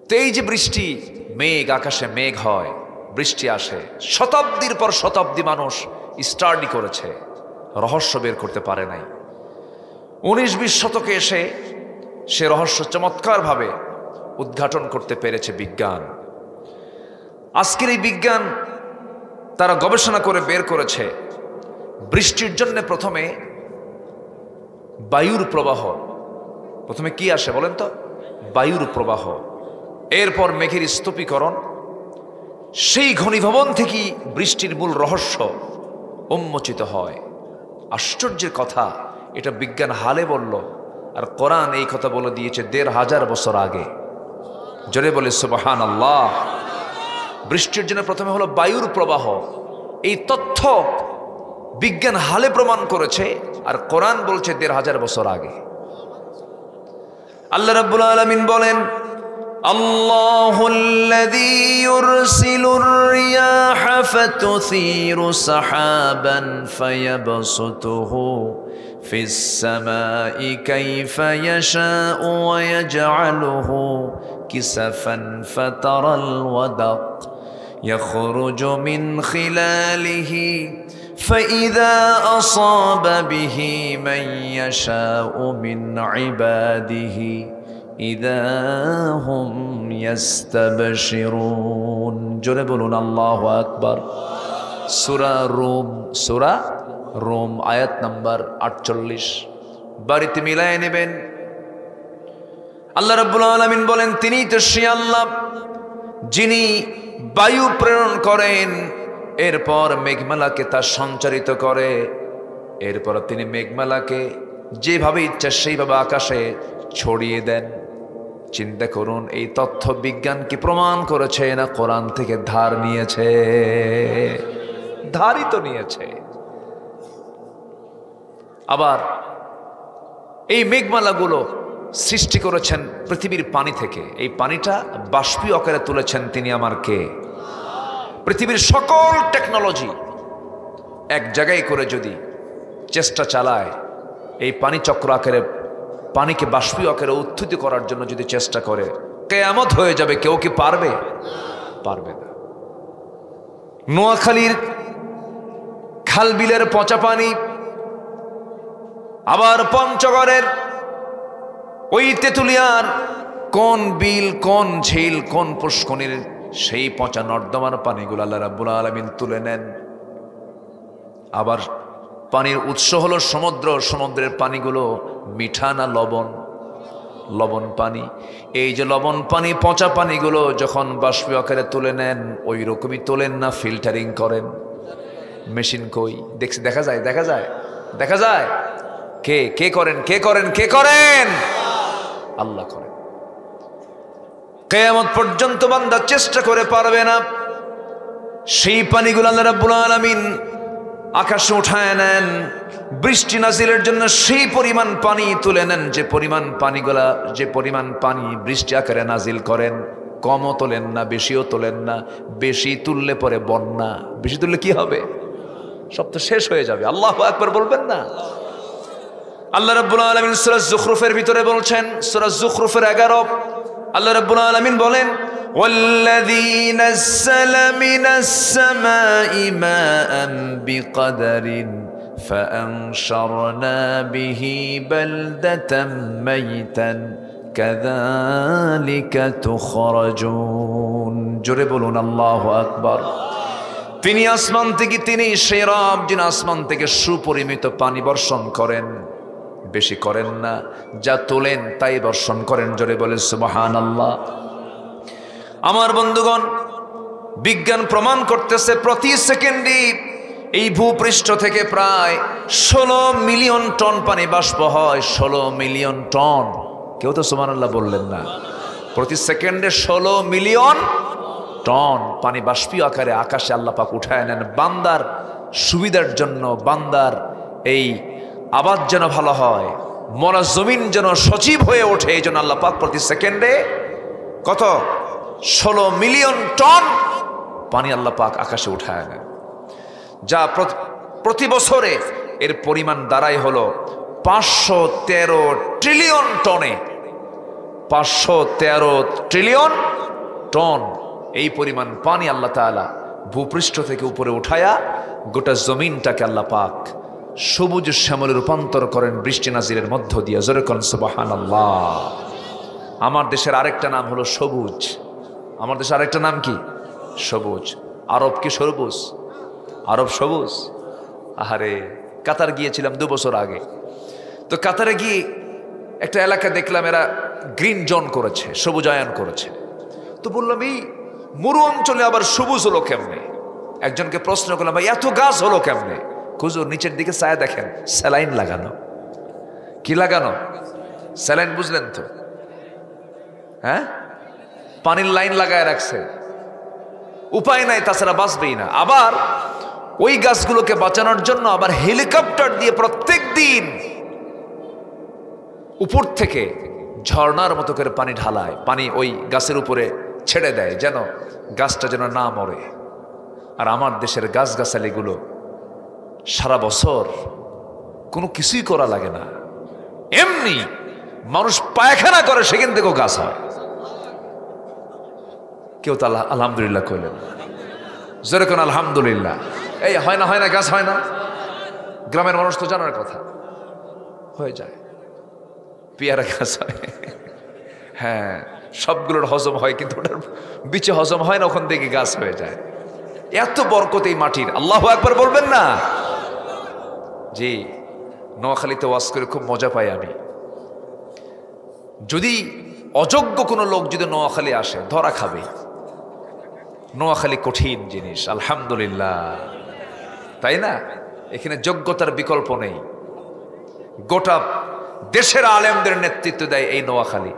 তো এই যে বৃষ্টি, মেঘ, আকাশে মেঘ হয়, বৃষ্টি আসে, শতাব্দীর পর শতাব্দী মানুষ স্টাডি করেছে, রহস্য বের করতে পারে নাই। 19-20 শতকে এসে সে রহস্য চমৎকারভাবে উদ্ঘাটন করতে পেরেছে বিজ্ঞান। আজকের এই বিজ্ঞান তারা গবেষণা করে বের করেছে বৃষ্টির জন্য প্রথমে বায়ুর প্রবাহ। প্রথমে কি আসে বলেন তো? বায়ুর প্রবাহ। এরপর মেঘের স্তূপীকরণ। সেই ঘনীভবন থেকেই বৃষ্টির মূল রহস্য উন্মোচিত হয়। আশ্চর্যের কথা, এটা বিজ্ঞান হালে বলল, আর কোরআন এই কথা বলে দিয়েছে 1500 বছর আগে। জোরে বলে সুবহানাল্লাহ। বৃষ্টির জন্য প্রথমে হলো বায়ুর প্রবাহ। এই তথ্য বিজ্ঞান হালে প্রমাণ করেছে, আর কোরআন বলছে 1500 বছর আগে। আল্লাহ রাব্বুল আলামিন বলেন, আল্লাহুল্লাযী ইউরসিলুর রিয়াহা ফাতুসীরু সাহাবান ফায়াবসুতুহু في السماء كيف يشاء ويجعله كسفا فترى الودق يخرج من خلاله فإذا أصاب به من يشاء من عباده إذا هم يستبشرون জোরে বলুন আল্লাহু আকবার। সূরা রোম আয়াত নাম্বার 48। বাড়িতে মিলায় নেবেন। আল্লাহ রাব্বুল আলামিন বলেন তিনিই তো সেই আল্লাহ যিনি বায়ু প্রেরণ করেন, এরপর মেঘমালাকে তা সঞ্চারিত করে, এরপর তিনি মেঘমালাকে যেভাবে ইচ্ছা সেইভাবে আকাশে ছড়িয়ে দেন। চিন্তা করুন, এই তথ্য বিজ্ঞান কি প্রমাণ করেছে না কোরআন থেকে ধার নিয়েছে? ধারই তো নিয়েছে। আবার এই মেঘমালাগুলো সৃষ্টি করেছেন পৃথিবীর পানি থেকে। এই পানিটা বাষ্পীয় আকারে তুলেছেন তিনি আমার কে? পৃথিবীর সকল টেকনোলজি এক জায়গায় করে যদি চেষ্টা চালায়, এই পানি চক্র আকারে পানিকে বাষ্পীয় আকারে উত্থিত করার জন্য যদি চেষ্টা করে, কিয়ামত হয়ে যাবে। কেউ কি পারবে? পারবে না। নোয়াখালীর খাল বিলের পচা পানি, আবার পঞ্চগড়ের ওই তেঁতুলিয়ার কোন বিল, কোন ঝিল, কোন পুষ্করিণীর সেই পচা নর্দমার পানিগুলো আল্লাহ রাব্বুল আলামিন তুলে নেন। আবার পানির উৎস হলো সমুদ্র, সমুদ্রের পানিগুলো মিঠা না লবণ? লবণ পানি। এই যে লবণ পানি, পচা পানিগুলো যখন বাষ্পীয় আকারে তুলে নেন, ওই রকমই তোলেন না ফিল্টারিং করেন? মেশিন কই? দেখছি, দেখা যায়, দেখা যায়, দেখা যায়। কে কে করেন? কে করেন? কে করেন? আল্লাহ করেন। কিয়ামত পর্যন্ত বান্দা চেষ্টা করে পারবে না। সেই পানিগুলো আল্লাহ রাব্বুল আলামিন আকাশে উঠায় নেন, বৃষ্টি নাজিলের জন্য সেই পরিমাণ পানি তুলে নেন, যে পরিমাণ পানিগুলা, যে পরিমাণ পানি বৃষ্টি আকারে নাজিল করেন। কমও তোলেন না, বেশিও তোলেন না। বেশি তুললে পরে বন্যা, বেশি তুললে কি হবে? সব তো শেষ হয়ে যাবে। আল্লাহু আকবার বলবেন না? আল্লাহ রাব্বুল আলামিন সূরা যুখরুফের ভিতরে বলছেন, সূরা যুখরুফের 11, আল্লাহ রাব্বুল আলামিন বলেন ওয়াল্লাযী নাযালা মিনাস সামাই মাআন বিকদরিন ফাআনশারনা বিহি বালদাতাম মাইতান কাযালিকা তুখরাজুন। জোরে বলুন আল্লাহু আকবার। তিনি আসমান থেকে, তিনি সেই রব যিনি আসমান থেকে সুপরিমিত পানি বর্ষণ করেন, বেশি করেন না, যা তোলেন তাই বর্ষণ করেন। জোরে বলেন সুবহানাল্লাহ। আমার বন্ধুগণ, বিজ্ঞান প্রমাণ করতেছে প্রতি সেকেন্ডে এই ভূপৃষ্ঠ থেকে প্রায় 16 মিলিয়ন টন পানি বাষ্প হয়। 16 মিলিয়ন টন। কেউ তো সুবহানাল্লাহ বললেন না? প্রতি সেকেন্ডে 16 মিলিয়ন টন পানি বাষ্পীয় আকারে আকাশে আল্লাহ পাক উঠায় নেন বান্দার সুবিধার জন্য। বান্দার এই আবাদ যেন ভালো হয়, মরা জমিন যেন সজীব হয়ে ওঠে, এই জন্য আল্লাহ পাক প্রতি সেকেন্ডে কত? 16 মিলিয়ন টন পানি আল্লাহ পাক আকাশে উঠায় নেন, যা প্রতি বছরে এর পরিমাণ দাঁড়ায় হলো 513 ট্রিলিয়ন টনে। 513 ট্রিলিয়ন টন এই পরিমাণ পানি আল্লাহ তাআলা ভূপৃষ্ঠ থেকে উপরে উঠায়া গোটা জমিনটাকে আল্লাহ পাক সবুজ শ্যামলে রূপান্তর করেন বৃষ্টি নাজিরের মধ্য দিয়ে। জোরে কোন সুবহানাল্লাহ। আমার দেশের আরেকটা নাম হলো সবুজ। আমার দেশের আরেকটা নাম কি? সবুজ। আরব কি সবুজ? আরব সবুজ। আহারে, কাতার গিয়েছিলাম 2 বছর আগে। তো কাতারে গিয়ে একটা এলাকা দেখলাম, এরা গ্রিন জোন করেছে, সবুজায়ন করেছে। তো বললাম, এই মরু অঞ্চলে আবার সবুজ হলো কেমনে? একজনকে প্রশ্ন করলাম, ভাই এত গাছ হলো কেমনে? হুজুর নিচের দিকে ছায়া দেখেন, স্যালাইন লাগানো। কি লাগানো? স্যালাইন, বুঝলেন তো? হ্যাঁ, পানির লাইন লাগায় রাখছে, উপায় নাই, তাছাড়া বাঁচবেই না। আবার ওই গাছগুলোকে বাঁচানোর জন্য আবার হেলিকপ্টার দিয়ে প্রত্যেক দিন উপর থেকে ঝর্ণার মতো করে পানি ঢালায়, পানি ওই গাছের উপরে ছেড়ে দেয় যেন গাছটা যেন না মরে। আর আমার দেশের গাছগাছালিগুলো সারা বছর কোনো কিছুই করা লাগে না, এমনি মানুষ পায়খানা করে সেখান থেকেও গাছ হয়। কেউ তো আলহামদুলিল্লাহ কইলেন, যেরকম আলহামদুলিল্লাহ। এই হয় না গাছ হয় না, গ্রামের মানুষ তো জানার কথা, হয়ে যায়, পেয়ারা গাছ হয়। হ্যাঁ, সবগুলোর হজম হয়, কিন্তু ওটার বিচে হজম হয় না, ওখান থেকে গাছ হয়ে যায়। এত বরকত এই মাটির, আল্লাহু আকবার বলবেন না? জি, নোয়াখালীতে ওয়াজ করে খুব মজা পাই আমি। যদি অযোগ্য কোনো লোক যদি নোয়াখালী আসে, ধরা খাবে। নোয়াখালী কঠিন জিনিস, আলহামদুলিল্লাহ, তাই না? এখানে যোগ্যতার বিকল্প নেই। গোটা দেশের আলেমদের নেতৃত্ব দেয় এই নোয়াখালী।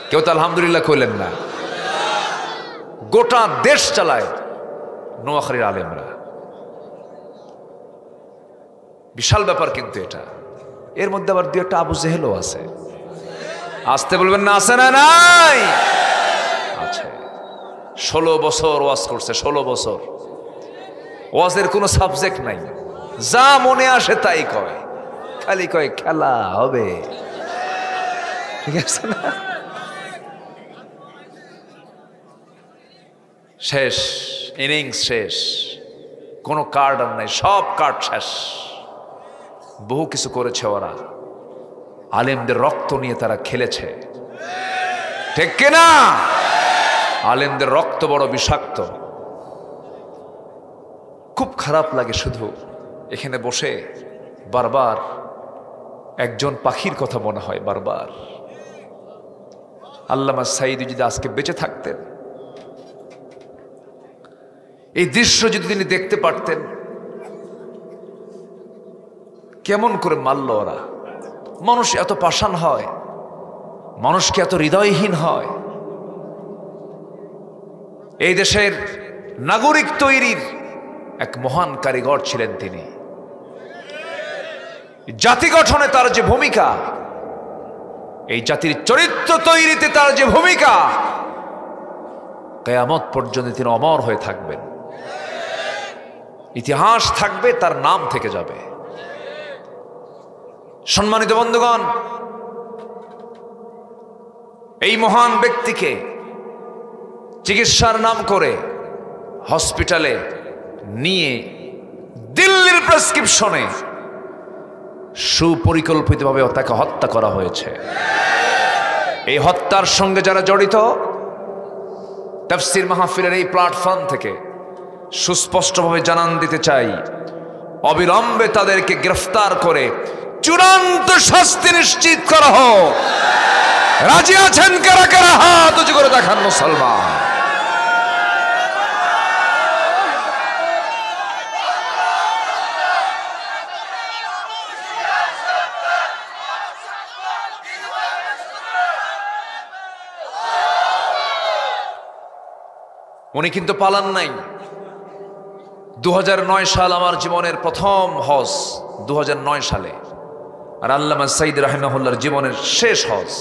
কেউ তো আলহামদুলিল্লাহ কইলেন না? গোটা দেশ চালায় নোয়াখালীর আলেমরা। বিশাল ব্যাপার কিন্তু এটা। এর মধ্যে আবার দুই একটা আবু জেহেলও আছে। আসতে বলবেন না, আছে না? নাই আছে। 16 বছর ওয়াজ করছে, 16 বছর। ওয়াজের কোনো সাবজেক্ট নাই, যা মনে আসে তাই কয়, খালি কয় খেলা হবে, ঠিক আছে না? শেষ, ইনিংস শেষ, কোনো কার্ড আর নাই, সব কার্ড শেষ। বহু কিছু করেছে ওরা, আলেমদের রক্ত নিয়ে তারা খেলেছে, ঠিক কিনা? আলেমদের রক্ত বড় বিষাক্ত। খুব খারাপ লাগে শুধু এখানে বসে বারবার একজন পাখির কথা মনে হয় বারবার। আল্লামা সাঈদী যদি আজকে বেঁচে থাকতেন, এই দৃশ্য যদি তিনি দেখতে পারতেন, কেমন করে মারল ওরা। মানুষ এত পাষাণ হয়, মানুষকে এত হৃদয়হীন হয়। এই দেশের নাগরিক তৈরির এক মহান কারিগর ছিলেন তিনি। জাতি গঠনে তার যে ভূমিকা, এই জাতির চরিত্র তৈরিতে তার যে ভূমিকা, কিয়ামত পর্যন্ত তিনি অমর হয়ে থাকবেন। ইতিহাস থাকবে, তার নাম থেকে যাবে। সম্মানিত বন্ধুগণ, এই মহান ব্যক্তিকে চিকিৎসার নাম করে হসপিটালে নিয়ে দিল্লির প্রেসক্রিপশনে সুপরিকল্পিতভাবে তাকে হত্যা করা হয়েছে। এই হত্যার সঙ্গে যারা জড়িত, তাফসীর মাহফিলের এই প্ল্যাটফর্ম থেকে সুস্পষ্টভাবে জানান দিতে চাই, অবিলম্বে তাদেরকে গ্রেফতার করে চূড়ান্ত শাস্তি নিশ্চিত করা হোক। রাজি আছেন কারা কারা? হাত উঁচু করে দেখান মুসলমান। উনি কিন্তু পালান নাই। 2009 সাল আমার জীবনের প্রথম হজ, 2009 সালে। আর আল্লামা সাঈদী রাহিমাহুল্লাহর জীবনের শেষ হজ।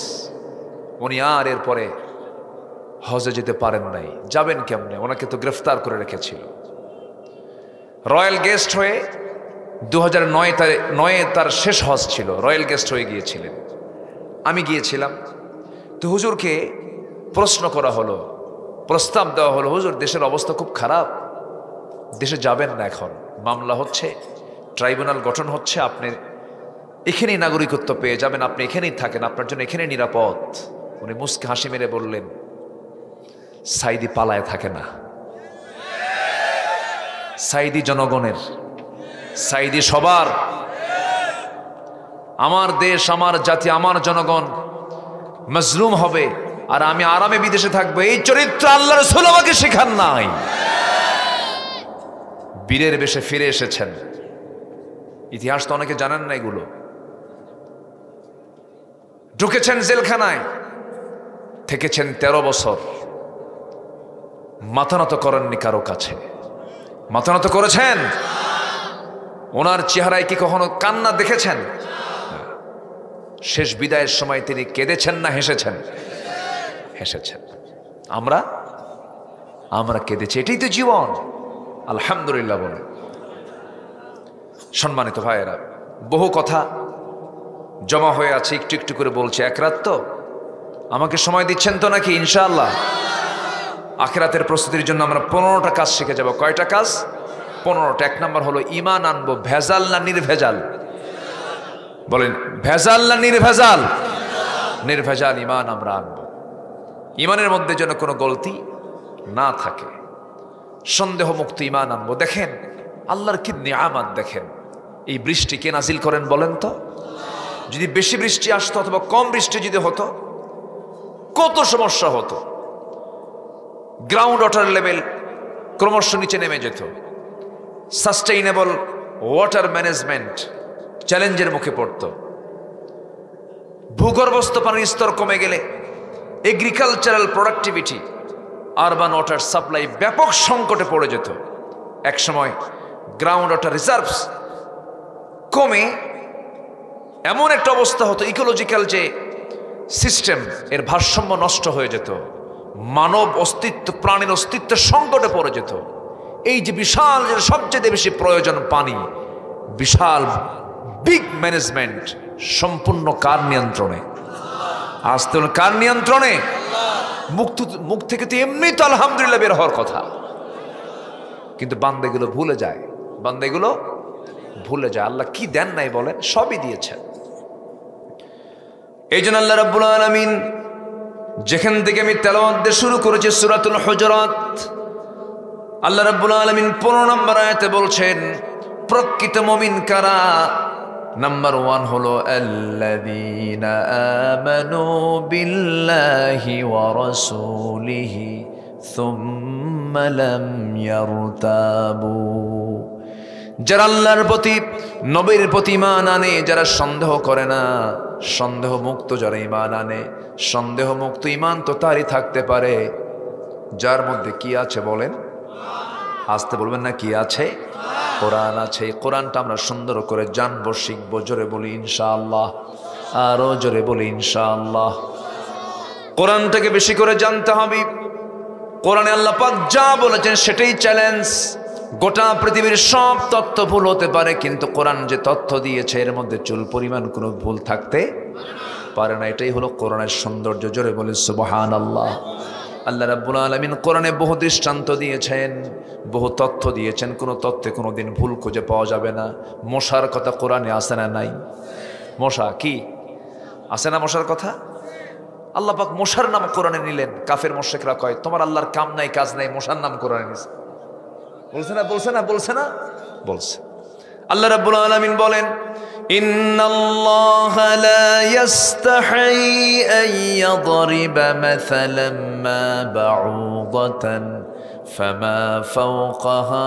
উনি আর এরপরে হজে যেতে পারেন নাই। যাবেন কেমনে? ওনাকে তো গ্রেফতার করে রেখেছিল। রয়্যাল গেস্ট হয়ে 2009 তার শেষ হজ ছিল, রয়্যাল গেস্ট হয়ে গিয়েছিলেন। আমি গিয়েছিলাম। তো হুজুরকে প্রশ্ন করা হলো, প্রস্তাব দেওয়া হলো, হুজুর দেশের অবস্থা খুব খারাপ, দেশে যাবেন না, এখন মামলা হচ্ছে, ট্রাইব্যুনাল গঠন হচ্ছে, আপনি এখানেই নাগরিকত্ব পেয়ে যাবেন, আপনি এখানেই থাকেন, আপনার জন্য এখানেই নিরাপদ। উনি মুস্কে হাসি মেরে বললেন, সাঈদী পালায় থাকে না, সাঈদী জনগণের, সাঈদী সবার। আমার দেশ, আমার জাতি, আমার জনগণ মজলুম হবে আর আমি আরামে বিদেশে থাকবো, এই চরিত্র আল্লাহ রাসূল আমাকে শেখান নাই। বীরের বেশে ফিরে এসেছেন। ইতিহাস তো অনেকে জানেন না এগুলো। ঢুকেছেন জেলখানায়, থেকেছেন 13 বছর, মাথা নত করেননি কারো কাছে। মাথা নত করেছেন? ওনার চেহারায় কি কখনো কান্না দেখেছেন? শেষ বিদায়ের সময় তিনি কেঁদেছেন না হেসেছেন? হেসেছেন। আমরা কেঁদেছি, এটাই তো জীবন। আলহামদুলিল্লাহ বলে। সম্মানিত ভাইয়েরা, বহু কথা জমা হয়ে আছে, একটু একটু করে বলছি। এক রাত তো, আমাকে সময় দিচ্ছেন তো নাকি? ইনশাআল্লাহ আখিরাতের প্রস্তুতির জন্য আমরা 15টা কাজ শিখে যাব। কয়টা কাজ? 15টা। এক নম্বর হলো ঈমান আনবো। ভেজাল না নির্ভেজাল? বলেন, ভেজাল না নির্ভেজাল? নির্ভেজাল ঈমান আমরা আনবো। ঈমানের মধ্যে যেন কোনো গলতি না থাকে। সন্দেহ মুক্ত ঈমান আনবো। দেখেন আল্লাহর কি নিয়ামত, দেখেন এই বৃষ্টি কে নাজিল করেন বলেন তো? যদি বেশি বৃষ্টি আসতো অথবা কম বৃষ্টি যদি হতো, কত সমস্যা হতো। গ্রাউন্ড ওয়াটার লেভেল ক্রমশ নিচে নেমে যেত। সাস্টেইনেবল ওয়াটার ম্যানেজমেন্ট চ্যালেঞ্জের মুখে পড়ত। ভূগর্ভস্থ পানির স্তর কমে গেলে agricultural productivity, urban water supply ব্যাপক সংকটে পড়ে যেত। এক সময় গ্রাউন্ড ওয়াটার রিজার্ভস কমে এমন একটা অবস্থা হতো, ইকোলজিক্যাল যে সিস্টেম এর ভারসাম্য নষ্ট হয়ে যেত। মানব অস্তিত্ব, প্রাণীর অস্তিত্বের সংকটে পড়ে যেত। এই যে বিশাল, যে সবচেয়ে বেশি প্রয়োজন পানি, বিশাল বিগ ম্যানেজমেন্ট সম্পূর্ণ কার নিয়ন্ত্রণে? আসতে কার নিয়ন্ত্রণে? মুখ থেকে তো এমনি তো আলহামদুলিল্লাহ বের হওয়ার কথা, কিন্তু বান্দাগুলো ভুলে যায়। বান্দাগুলো ভুলে যায় আল্লাহ কি দেন নাই বলেন? সবই দিয়েছেন। এই জন্য আল্লাহ রাব্বুল আলামিন যেখান থেকে আমি তেলাওয়াত দিয়ে শুরু করেছি সূরাতুল হুজুরাত, আল্লাহ রাব্বুল আলামিন 15 নম্বর আয়াতে বলছেন প্রকৃত মুমিন কারা? নাম্বার 1 হলো আল্লাযীনা আমানু বিল্লাহি ওয়া রাসূলিহি সুম্মা লাম ইয়ারতাবু। যারা আল্লাহর প্রতি, নবীর প্রতি ঈমান আনে, যারা সন্দেহ করে না, সন্দেহ মুক্ত যারা ঈমান আনে। সন্দেহ মুক্ত ঈমান তো তারই থাকতে পারে যার মধ্যে কি আছে বলেন? আসতে বলবেন না, কি আছে? কোরআন আছে। কোরআনটা আমরা সুন্দর করে জানবো, শিখবো। জোরে বলি ইনশাআল্লাহ, আরো জোরে বলি ইনশাআল্লাহ। কোরআনটাকে বেশি করে জানতে হবে। কোরআনে আল্লাহ পাক যা বলেছেন সেটাই চ্যালেঞ্জ। গোটা পৃথিবীর সব তথ্য ভুল হতে পারে, কিন্তু কোরআন যে তথ্য দিয়েছে এর মধ্যে চুল পরিমাণ কোনো ভুল থাকতে পারে না। এটাই হলো কোরআনের সৌন্দর্য। জোরে বলি সুবহানাল্লাহ। আল্লাহ রাব্বুল আলামিন কোরআনে বহু দৃষ্টান্ত দিয়েছেন, বহু তথ্য দিয়েছেন। কোনো তথ্যে কোনো দিন ভুল খুঁজে পাওয়া যাবে না। মশার কথা কোরআনে আছে না নাই? মশা কি আছে না? মশার কথা আল্লাহ পাক মশার নাম কোরআনে নিলেন। কাফের মুশরিকরা কয় তোমার আল্লাহর কাম নাই কাজ নাই, মশার নাম কোরআনে নিছে। বলছে না? বলছে না? বলছে না? বলছে। আল্লাহ রাব্বুল আলামিন বলেন ইন্নাল্লাহা লা ইস্তাহি আন ইয়াদরিবা মাসালাম মা বাউদাতান ফামা ফাওকাহা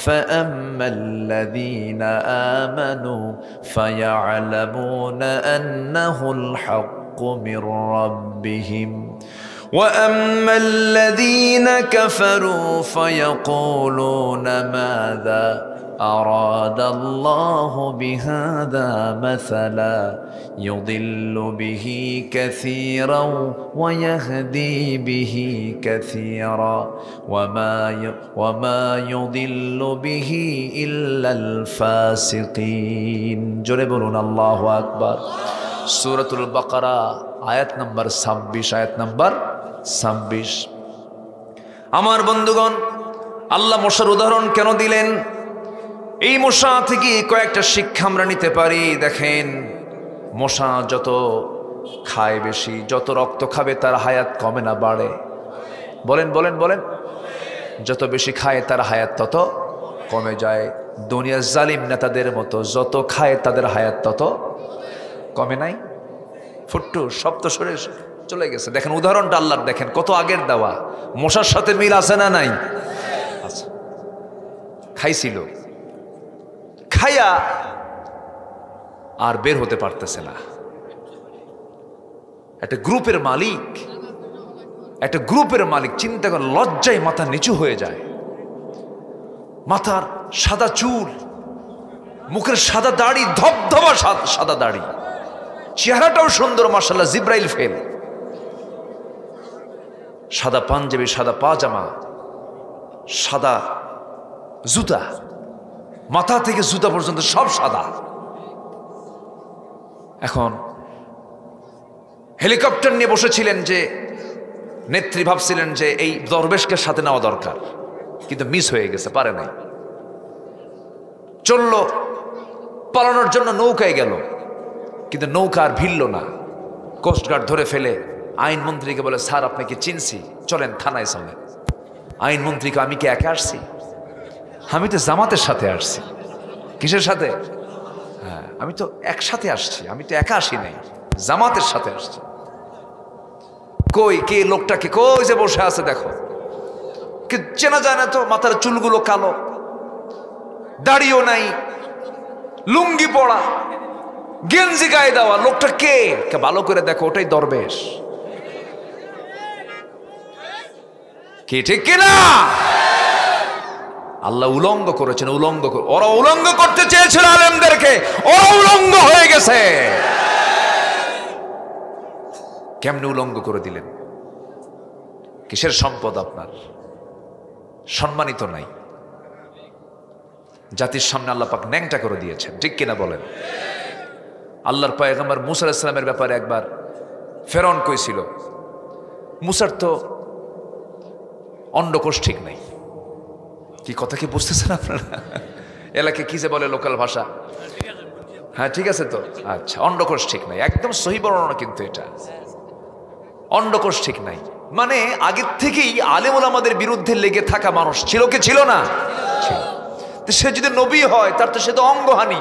ফাআম্মাল্লাযীনা আমানু ফায়া'লামুনা আন্নাহুল হাক্কু মির রাব্বিহিম وأما الذين كفروا فيقولون ماذا أراد الله بهذا مثلا يضل به كثيرا ويهدي به كثيرا وما يضل به إلا الفاسقين جربون الله أكبر سورة البقرة আয়াত নাম্বার 26। আয়াত নাম্বার 26। আমার বন্ধুগণ, আল্লাহ মশার উদাহরণ কেন দিলেন? এই মশা থেকে কয়েকটা শিক্ষা আমরা নিতে পারি। দেখেন, মশা যত খায় বেশি, যত রক্ত খাবে তার হায়াত কমে না বাড়ে? বলেন বলেন বলেন। যত বেশি খায় তার হায়াত তত কমে যায়। দুনিয়ার জালিম নেতাদের মতো যত খায় তাদের হায়াত তত কমে নাই? ফুট্টু সপ্ত সরে চলে গেছে। দেখেন উদাহরণটা আল্লাহর, দেখেন কত আগের দেওয়া। মশার সাথে মিল আছে না নাই? আচ্ছা, খাইছিল, খাইয়া আর বের হতে পারতেছে না। একটা গ্রুপের মালিক চিন্তা করে লজ্জায় মাথা নিচু হয়ে যায়। মাথার সাদা চুল, মুখের সাদা দাড়ি, ধবধবা সাদা দাড়ি, চেহারাটাও সুন্দর মাশাআল্লাহ, জিব্রাইল ফেল। সাদা পাঞ্জাবি, সাদা পাজামা, সাদা জুতা, মাথা থেকে জুতা পর্যন্ত সব সাদা। এখন হেলিকপ্টার নিয়ে বসেছিলেন যে নেত্রী, ভাবছিলেন যে এই দরবেশকে সাথে নেওয়া দরকার, কিন্তু মিস হয়ে গেছে, পারে নাই। চলল, পালানোর জন্য নৌকায় গেল, কিন্তু নৌকা আর ভিড়ল না। কোস্টগার্ড ধরে ফেলে আইনমন্ত্রীকে বলে, স্যার আপনাকে চিনছি, চলেন থানায় চলেন। আইনমন্ত্রীকে, আমি কি একা আসছি? আমি তো জামাতের সাথে আসছি। কিসের সাথে? হ্যাঁ, আমি তো একসাথে আসছি, আমি তো একা আসি নাই, জামাতের সাথে আসছি। কই কে লোকটাকে, কই যে বসে আছে দেখো, কি চেনা যায় না তো, মাথার চুলগুলো কালো, দাড়িও নাই, লুঙ্গি পড়া, গেঞ্জি গায়ে দেওয়া, লোকটা কে? ভালো করে দেখো, ওটাই দরবেশ। কি ঠিক কিনা? আল্লাহ উলঙ্গ করেছেন, ওরা উলঙ্গ করতে চেয়েছিল আলেমদেরকে, ওরা উলঙ্গ হয়ে গেছে। কেমনে উলঙ্গ করে দিলেন? কিসের সম্পদ আপনার? সম্মানিত নাই, জাতির সামনে আল্লাহ পাক ন্যাংটা করে দিয়েছেন, ঠিক কিনা বলেন? আল্লাহর পয়গম্বর মুসা আলাইহিস সালামের ব্যাপারে একবার ফেরাউন কইছিল, মুসার তো অন্ডকোষ ঠিক নাই। কি কথা কি বুঝতেছেন আপনারা? এলাকায় কি যে বলে লোকাল ভাষা? হ্যাঁ ঠিক আছে তো, আচ্ছা, অন্ডকোষ ঠিক নাই, একদম সহি বর্ণনা, কিন্তু এটা অন্ডকোষ ঠিক নাই মানে আগের থেকেই আলেম ওলামাদের বিরুদ্ধে লেগে থাকা মানুষ ছিল কি ছিল না? তো সে যদি নবী হয়, তার তো সে তো অঙ্গহানি,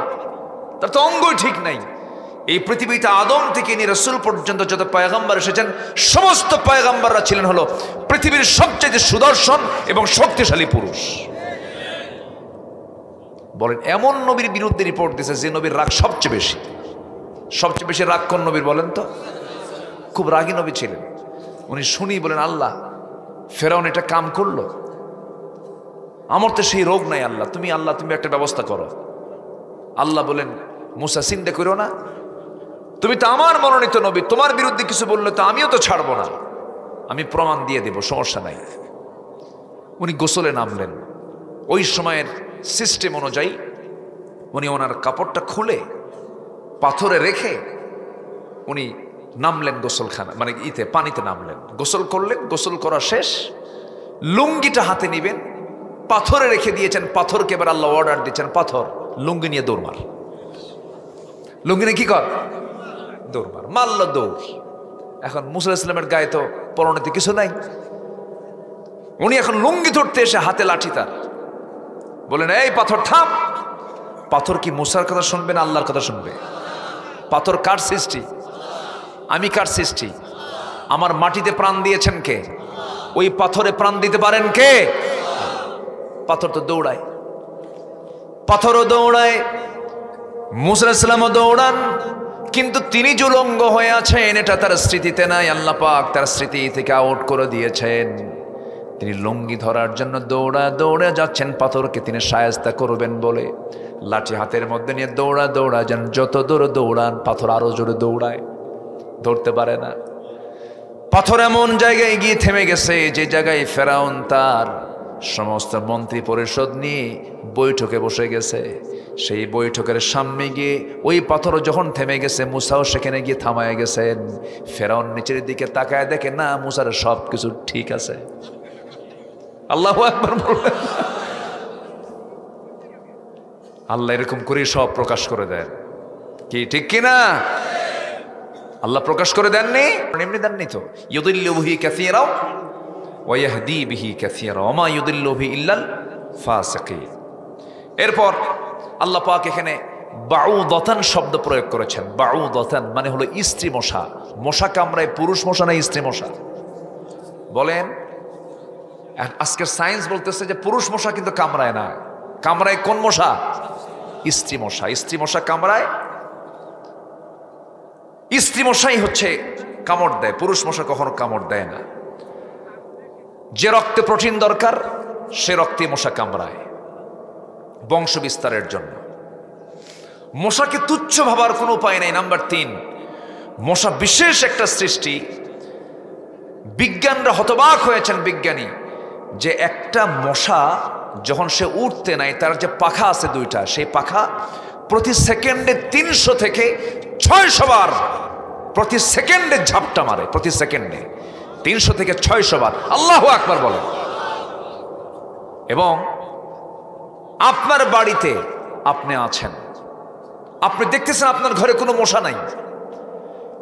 তার তো অঙ্গই ঠিক নাই। এই পৃথিবীতে আদম থেকে নিয়ে রাসূল পর্যন্ত যত পয়গম্বর এসেছেন, সমস্ত পয়গম্বররা ছিলেন হলো পৃথিবীর সবচেয়ে সুদর্শন এবং শক্তিশালী পুরুষ। বলেন, এমন নবীর বিরুদ্ধে রিপোর্ট দিয়েছে যে নবীর রাগ সবচেয়ে বেশি রাগ কোন নবীর বলেন তো? খুব রাগী নবী ছিলেন উনি। শুনি বলেন, আল্লাহ, ফেরাউন এটা কাম করলো, আমার তো সেই রোগ নাই, আল্লাহ তুমি একটা ব্যবস্থা করো। আল্লাহ বলেন, মুসা চিন্তা করো না, তুমি তো আমার মনোনীত নবী, তোমার বিরুদ্ধে কিছু বললে তো আমিও তো ছাড়বো না, আমি প্রমাণ দিয়ে দেব, সমস্যা নাই। উনি গোসলে নামলেন। ওই সময়ের সিস্টেম অনুযায়ী উনি ওনার কাপড়টা খুলে পাথরে রেখে উনি নামলেন গোসলখানা, মানে পানিতে নামলেন, গোসল করলেন। গোসল করা শেষ, লুঙ্গিটা হাতে নিবেন, পাথরে রেখে দিয়েছেন। পাথরকে এবার আল্লাহ অর্ডার দিচ্ছেন, পাথর লুঙ্গি নিয়ে দৌড় মার। লুঙ্গি নিয়ে কি কর? দৌড় মার। মারল দৌড়। এখন মুসা আলাইহিস সালামের গায়ে তো পরনেতে কিছু নাই, উনি এখন লুঙ্গি ধরতে এসে হাতে লাঠি তার। বলেন, এই পাথর থাম। পাথর কি মুসার কথা শুনবে না আল্লাহর কথা শুনবে? পাথর কার সৃষ্টি? আমি কার সৃষ্টি? আমার মাটিতে প্রাণ দিয়েছেন কে? ওই পাথরে প্রাণ দিতে পারেন কে? পাথর তো দৌড়ায়, পাথরও দৌড়ায়, মুসা আলাইহিস সালামও দৌড়ান, কিন্তু তিনি যে উলঙ্গ হয়ে আছেন এটা তার স্মৃতিতে নাই। আল্লাহ পাক তার স্মৃতি থেকে আউট করে দিয়েছেন। তিনি লুঙ্গি ধরার জন্য দৌড়ে যাচ্ছেন, পাথরকে তিনি শায়েস্তা করবেন বলে লাঠি হাতের মধ্যে নিয়ে দৌড়া যান। যত দূরে দৌড়ান, পাথর আরো জোরে দৌড়ায়, ধরতে পারে না। পাথর এমন জায়গায় গিয়ে থেমে গেছে যে জায়গায় ফেরাউন তার সমস্ত মন্ত্রী পরিষদ নিয়ে বৈঠকে বসে গেছে। সেই বৈঠকের সামনে গিয়ে ওই পাথর যখন থেমে গেছে, মুসাও সেখানে গিয়ে থামায় গেছেন। ফেরাউন নিচের দিকে তাকায় দেখে, না, মুসার সব কিছু ঠিক আছে। আল্লাহু আকবার বললেন। আল্লাহ এরকম করে সব প্রকাশ করে দেন, কি ঠিক কিনা? আল্লাহ প্রকাশ করে দেননি, এমনি দেননি তো। ইউদিল্লু বিহি কাসীরা ওয়া ইয়াহদি বিহি কাসীরা ওয়া মা ইউদিল্লু বিহি ইল্লাল ফাসিকিন। এরপর আল্লাহ পাক এখানে বাউদাতান শব্দ প্রয়োগ করেছেন। বাউদাতান মানে হলো স্ত্রী মশা। মশা কামড়ায় পুরুষ মশা না স্ত্রী মশা? বলেন। আজকের সায়েন্স বলতেছে যে পুরুষ মশা কিন্তু কামড়ায় না, কামড়ায় কোন মশা? স্ত্রী মশা। স্ত্রী মশা কামড়ায়, স্ত্রী মশাই হচ্ছে কামড় দেয়, পুরুষ মশা কখনো কামড় দেয় না। যে রক্তে প্রোটিন দরকার সে রক্তে মশা কামড়ায় বংশ বিস্তারের জন্য। মশাকে তুচ্ছ ভাবার কোনো উপায় নাই। নাম্বার 3, মশা বিশেষ একটা সৃষ্টি। বিজ্ঞানরা হতবাক হয়েছেন, বিজ্ঞানী, যে একটা মশা যখন সে উঠতে নাই, তার যে পাখা আছে 2টা, সেই পাখা প্রতি সেকেন্ডে 300 থেকে 600 বার প্রতি সেকেন্ডে ঝাপটা মারে, প্রতি সেকেন্ডে 300 থেকে 600 বার আল্লাহু আকবার বলেন। এবং আপনার বাড়িতে আপনি আছেন, আপনি দেখতেছেন আপনার ঘরে কোনো মশা নাই,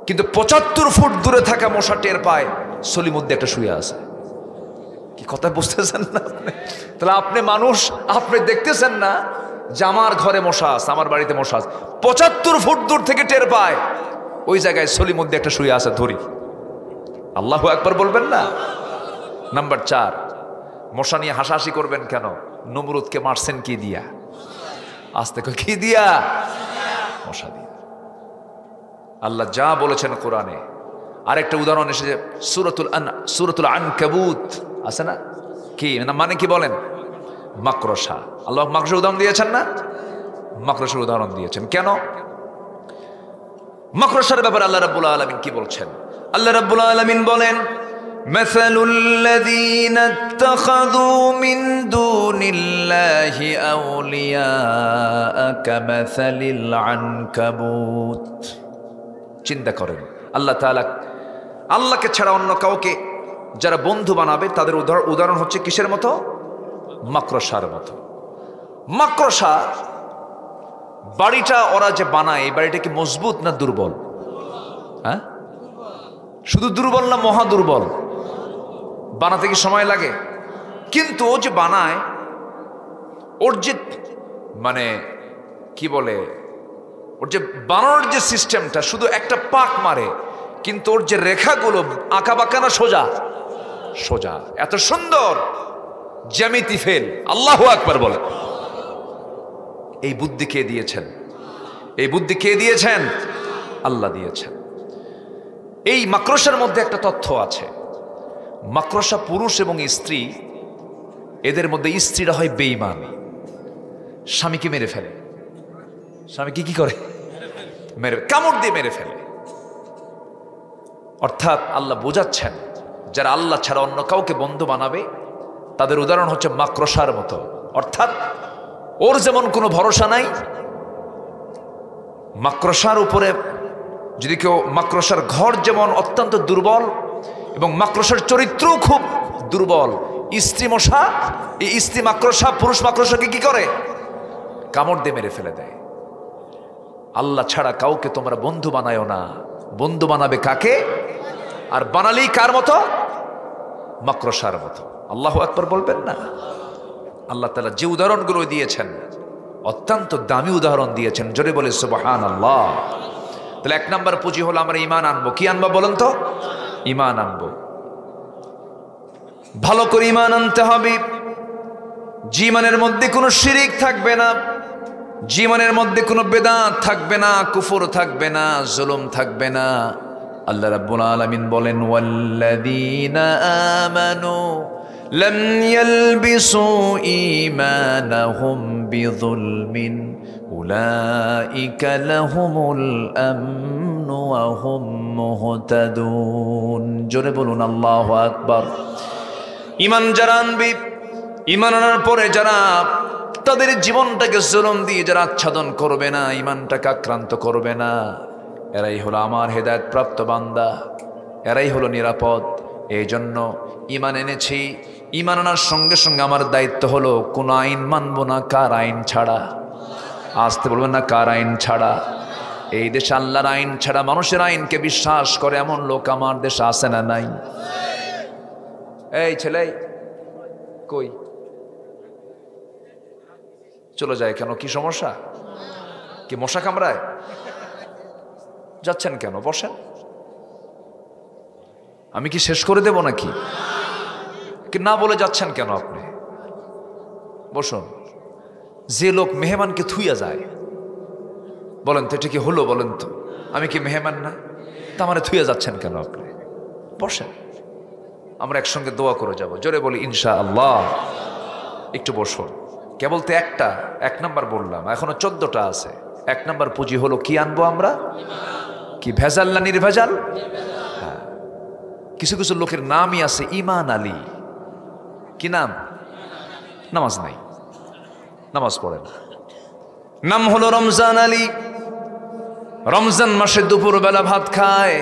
কিন্তু 75 ফুট দূরে থাকা মশা টের পায় সলির মধ্যে একটা শুয়ে আছে। কি কথা বুঝতেছেন না আপনি? তাহলে আপনি মানুষ, আপনি দেখতেছেন না যে আমার ঘরে মশা আছে, আমার বাড়িতে মশা আছে, 75 ফুট দূর থেকে টের পায় ওই জায়গায় সলির মধ্যে একটা শুয়ে আছে, ধরি। আল্লাহু আকবার বলবেন না? নাম্বার 4, মশা নিয়ে হাসাহাসি করবেন কেন? নমরুদকে মারছেন কি দিয়া? আস্তে করে কি দিয়া? মশা দিয়া। আল্লাহ যা বলেছেন কোরআনে, আরেকটা উদাহরণ এসেছে সূরাতুল আনকাবুত আছে না? কি মানে কি বলেন? মাকড়সা। আল্লাহ মাকড়সার উদাহরণ দিয়েছেন না? মাকড়সার উদাহরণ দিয়েছেন কেন? মাকড়সার ব্যাপারে আল্লাহ রাব্বুল আলামিন কি বলছেন? আল্লাহ রাব্বুল আলামিন বলেন, মাসালুল লাযীনা ইত্তাখাযু মিন দুনিল্লাহি আউলিয়া কামাসালিল আনকাবুত। চিন্তা করেন, আল্লাহ তাআলা আল্লাহকে ছাড়া অন্য কাউকে যারা বন্ধু বানাবে তাদের উদাহরণ হচ্ছে কিসের মতো? মাকড়সার মতো। মাকড়সা বাড়িটা ওরা যে বানায়, এই বাড়িটা কি মজবুত না দুর্বল? হ্যাঁ, শুধু দুর্বল না মহা দুর্বল? বানাতে কি সময় লাগে? কিন্তু ও যে বানায়, ওর যে মানে কি বলে, ওর যে বানানোর যে সিস্টেমটা, শুধু একটা পাক মারে, কিন্তু ওর যে রেখাগুলো আঁকা বাঁকা না সোজা? সোজা। এত সুন্দর জ্যামিতি ফেল। আল্লাহু আকবার বলে। এই বুদ্ধি কে দিয়েছেন? এই বুদ্ধি কে দিয়েছেন? আল্লাহ দিয়েছেন। এই মাকড়সার মধ্যে একটা তথ্য আছে। মাকড়সা পুরুষ এবং স্ত্রী, এদের মধ্যে স্ত্রীরা হয় বেঈমান, স্বামীকে মেরে ফেলে। স্বামীকে কি করে? মেরে, কামড় দিয়ে মেরে ফেলে। অর্থাৎ আল্লাহ বোঝাচ্ছেন, যারা আল্লাহ ছাড়া অন্য কাউকে বন্ধু বানাবে তাদের উদাহরণ হচ্ছে মাকড়সার মতো। অর্থাৎ ওর যেমন কোনো ভরসা নাই, মাকড়সার উপরে যদি কেউ, মাকড়সার ঘর যেমন অত্যন্ত দুর্বল এবং মাকড়সার চরিত্রও খুব দুর্বল, স্ত্রী মশা, এই স্ত্রী মাকড়সা পুরুষ মাকড়সাকে কি করে? কামড় দিয়ে মেরে ফেলে দেয়। আল্লাহ ছাড়া কাউকে তোমরা বন্ধু বানায়ো না। বন্ধু বানাবে কাকে? আর বানালেই কার মতো? মাকড়সার মতো। আল্লাহু আকবার বলবেন না? আল্লাহ তাআলা যে উদাহরণগুলো দিয়েছেন অত্যন্ত দামি উদাহরণ দিয়েছেন। জোরে বলে সুবহানাল্লাহ। তাহলে 1 নম্বর পুঁজি হলো আমরা ঈমান আনবো। কি আনবো বলেন তো? ঈমান আনবো। ভালো করে ঈমান আনতে হবে। জীবনের মধ্যে কোনো শিরিক থাকবে না, জীবনের মধ্যে কোনো বেদাত থাকবে না, কুফর থাকবে না, জুলুম থাকবে না। আল্লাহ রাব্বুল আলামিন বলেন, ওয়াল্লাযীনা আমানু লাম ইয়ালবিসু ঈমানাহুম বিযুলমিন উলাইকা লাহুমুল আমনু ওয়া হুম মুহতাদুন। জোরে বলুন আল্লাহু আকবার। ঈমান যারা আনবে, ঈমান আনার পরে যারা তাদের জীবনটাকে জুলুম দিয়ে যারা আচ্ছাদন করবে না, ঈমানটাকে আক্রান্ত করবে না, এরাই হলো আমার হেদায়েত প্রাপ্ত বান্দা, এরাই হলো নিরাপদ। এই জন্য ঈমান এনেছি। ঈমান আনার সঙ্গে সঙ্গে আমার দায়িত্ব হলো কোন আইন মানবো না। কার আইন ছাড়া? আসতে বলবেন না, কার আইন ছাড়া? এই দেশে আল্লাহর আইন ছাড়া মানুষের আইনকে বিশ্বাস করে এমন লোক আমার দেশে আছে না নাই? এই ছেলে কই চলে যায় কেন? কি সমস্যা? কি মশা কামড়ায়? যাচ্ছেন কেন? বসেন। আমি কি শেষ করে দেব নাকি? কি না বলে যাচ্ছেন কেন আপনি? বসুন। যে লোক মেহমানকে থুইয়া যায়, বলেন তো এটা কি হলো? বলেন তো, আমি কি মেহমান না? তা মানে থুইয়া যাচ্ছেন কেন আপনি? বসেন, আমরা একসঙ্গে দোয়া করে যাব। জোরে বলি ইনশাআল্লাহ। একটু বসুন। কেবল তো 1 নাম্বার বললাম, এখনো 14টা আছে। 1 নাম্বার পুঁজি হলো কি আনবো আমরা? কি ভেজাল না নির্ভেজাল? হ্যাঁ। কিছু কিছু লোকের নামই আছে ঈমান আলী। কি নাম? নামাজ নাই, নামাজ পড়ে না, নাম হলো রমজান আলী। রমজান মাসে দুপুরবেলা ভাত খায়।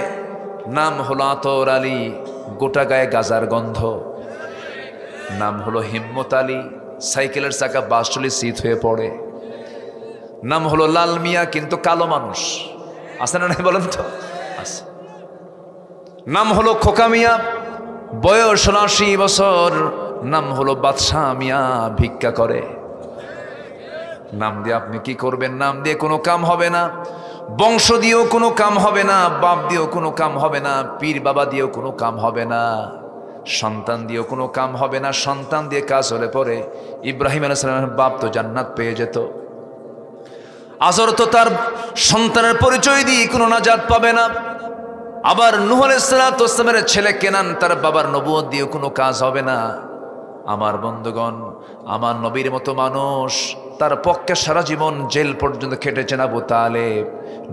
নাম হলো আতর আলী, গোটা গায়ে গাজার গন্ধ। নাম হলো হিম্মত আলী, সাইকেলের চাকা বাসচলি শীত হয়ে পড়ে। নাম হলো লাল মিয়া, কিন্তু কালো মানুষ। আছে না নাই বলেন তো? আছে। নাম হলো খোকা মিয়া, বয়স 80 বছর। নাম হলো বাদশাহ মিয়া, ভিক্ষা করে। নাম দিয়ে আপনি কি করবেন? নাম দিয়ে কোনো কাম হবে না, বংশ দিয়েও কোনো কাম হবে না, বাপ দিয়েও কোনো কাম হবে না, পীর বাবা দিয়েও কোনো কাম হবে না, সন্তান দিয়েও কোনো কাম হবে না। সন্তান দিয়ে কাজ হলে পরে ইব্রাহিম আলাইহিস সালামের বাপ তো জান্নাত পেয়ে যেত। আজর তো তার সন্তানের পরিচয় দিয়ে কোনো নাজাত পাবে না। আবার নূহ আলাইহিস সালামের ছেলে কেনান, তার বাবার নবুয়ত দিয়ে কোনো কাজ হবে না। আমার বন্ধুগণ, আমার নবীর মতো মানুষ, তার পক্ষে সারা জীবন জেল পর্যন্ত খেটেছেন আবু তালেব।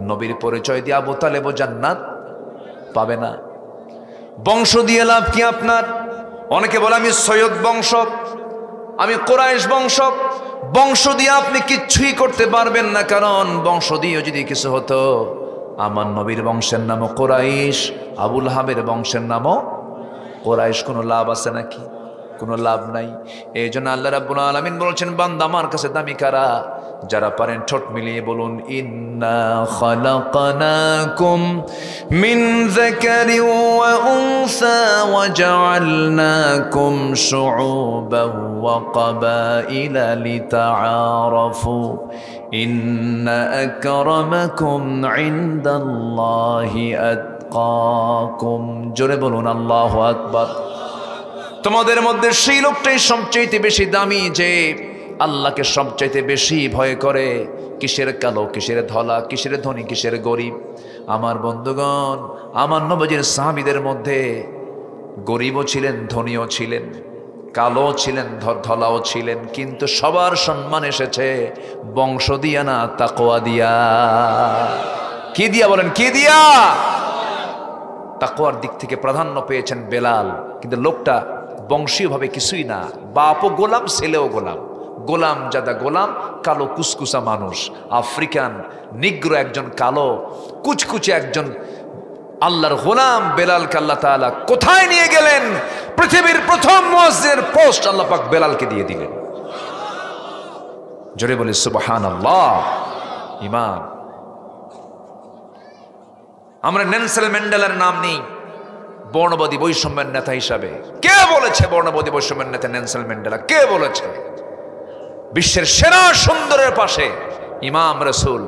নবীর পরিচয় দিয়ে আবু তালেবও জান্নাত পাবে না। বংশ দিয়ে লাভ কি আপনার? অনেকে বলে আমি সৈয়দ বংশ, আমি কুরাইশ বংশ। বংশ দিয়ে আপনি কিচ্ছুই করতে পারবেন না, কারণ বংশ দিয়ে যদি কিছু হতো, আমার নবীর বংশের নামও কুরাইশ, আবুল হাবের বংশের নামও কুরাইশ। কোনো লাভ আছে নাকি? কোনো লাভ নাই। এই জন্য আল্লাহ রাব্বুল আলামিন বলেছেন, বান্দা আমার কাছে দামি কারা? যারা পারেন ঠোঁট মিলিয়ে বলুন, ইন্না খালাকনাকুম মিন যাকারিন ওয়া উনসা ওয়া জাআলনাকুম শুউবান ওয়া ক্বাবাইলা লিতাআরাফু ইন্না আকরামাকুম ইনদাল্লাহি আতকাকুম। জোরে বলুন আল্লাহু আকবার। তোমাদের মধ্যে সেই লোকটাই সবচাইতে বেশি দামি, যে আল্লাহকে সবচাইতে বেশি ভয় করে। কিসের কালো, কিসের ধলা, কিসের ধনী, কিসের গরিব। আমার বন্ধুগণ, আমার নবীর সাহাবীদের মধ্যে গরিবও ছিলেন, ধনীও ছিলেন, কালো ছিলেন, ধলাও ছিলেন, কিন্তু সবার সম্মান এসেছে বংশ দিয়া না, তাকওয়া দিয়া। কি দিয়া বলেন? কি দিয়া? তাকওয়ার দিক থেকে প্রাধান্য পেয়েছেন বেলাল। কিন্তু লোকটা বংশীয়ভাবে কিছুই না, বাপও গোলাম, ছেলেও গোলাম, গোলাম জাদা গোলাম, কালো কুসকুসা মানুষ, আফ্রিকান নিগ্রো একজন, কালো কুচকুচে একজন আল্লাহর গোলাম। বেলালকে আল্লাহ তাআলা কোথায় নিয়ে গেলেন? পৃথিবীর প্রথম মুয়াজ্জিনের পোস্ট আল্লাহ পাক বেলালকে দিয়ে দিলেন। জোরে বলি সুবহানাল্লাহ। ইমাম, আমরা নেলসন ম্যান্ডেলার নাম নেই বর্ণবাদী বৈষম্যের নেতা হিসাবে। কে বলেছে বর্ণবাদী বৈষম্যের নেতা নেলসন ম্যান্ডেলা? কে বলেছে? বিশ্বের সেরা সুন্দরের পাশে ইমাম রাসূল,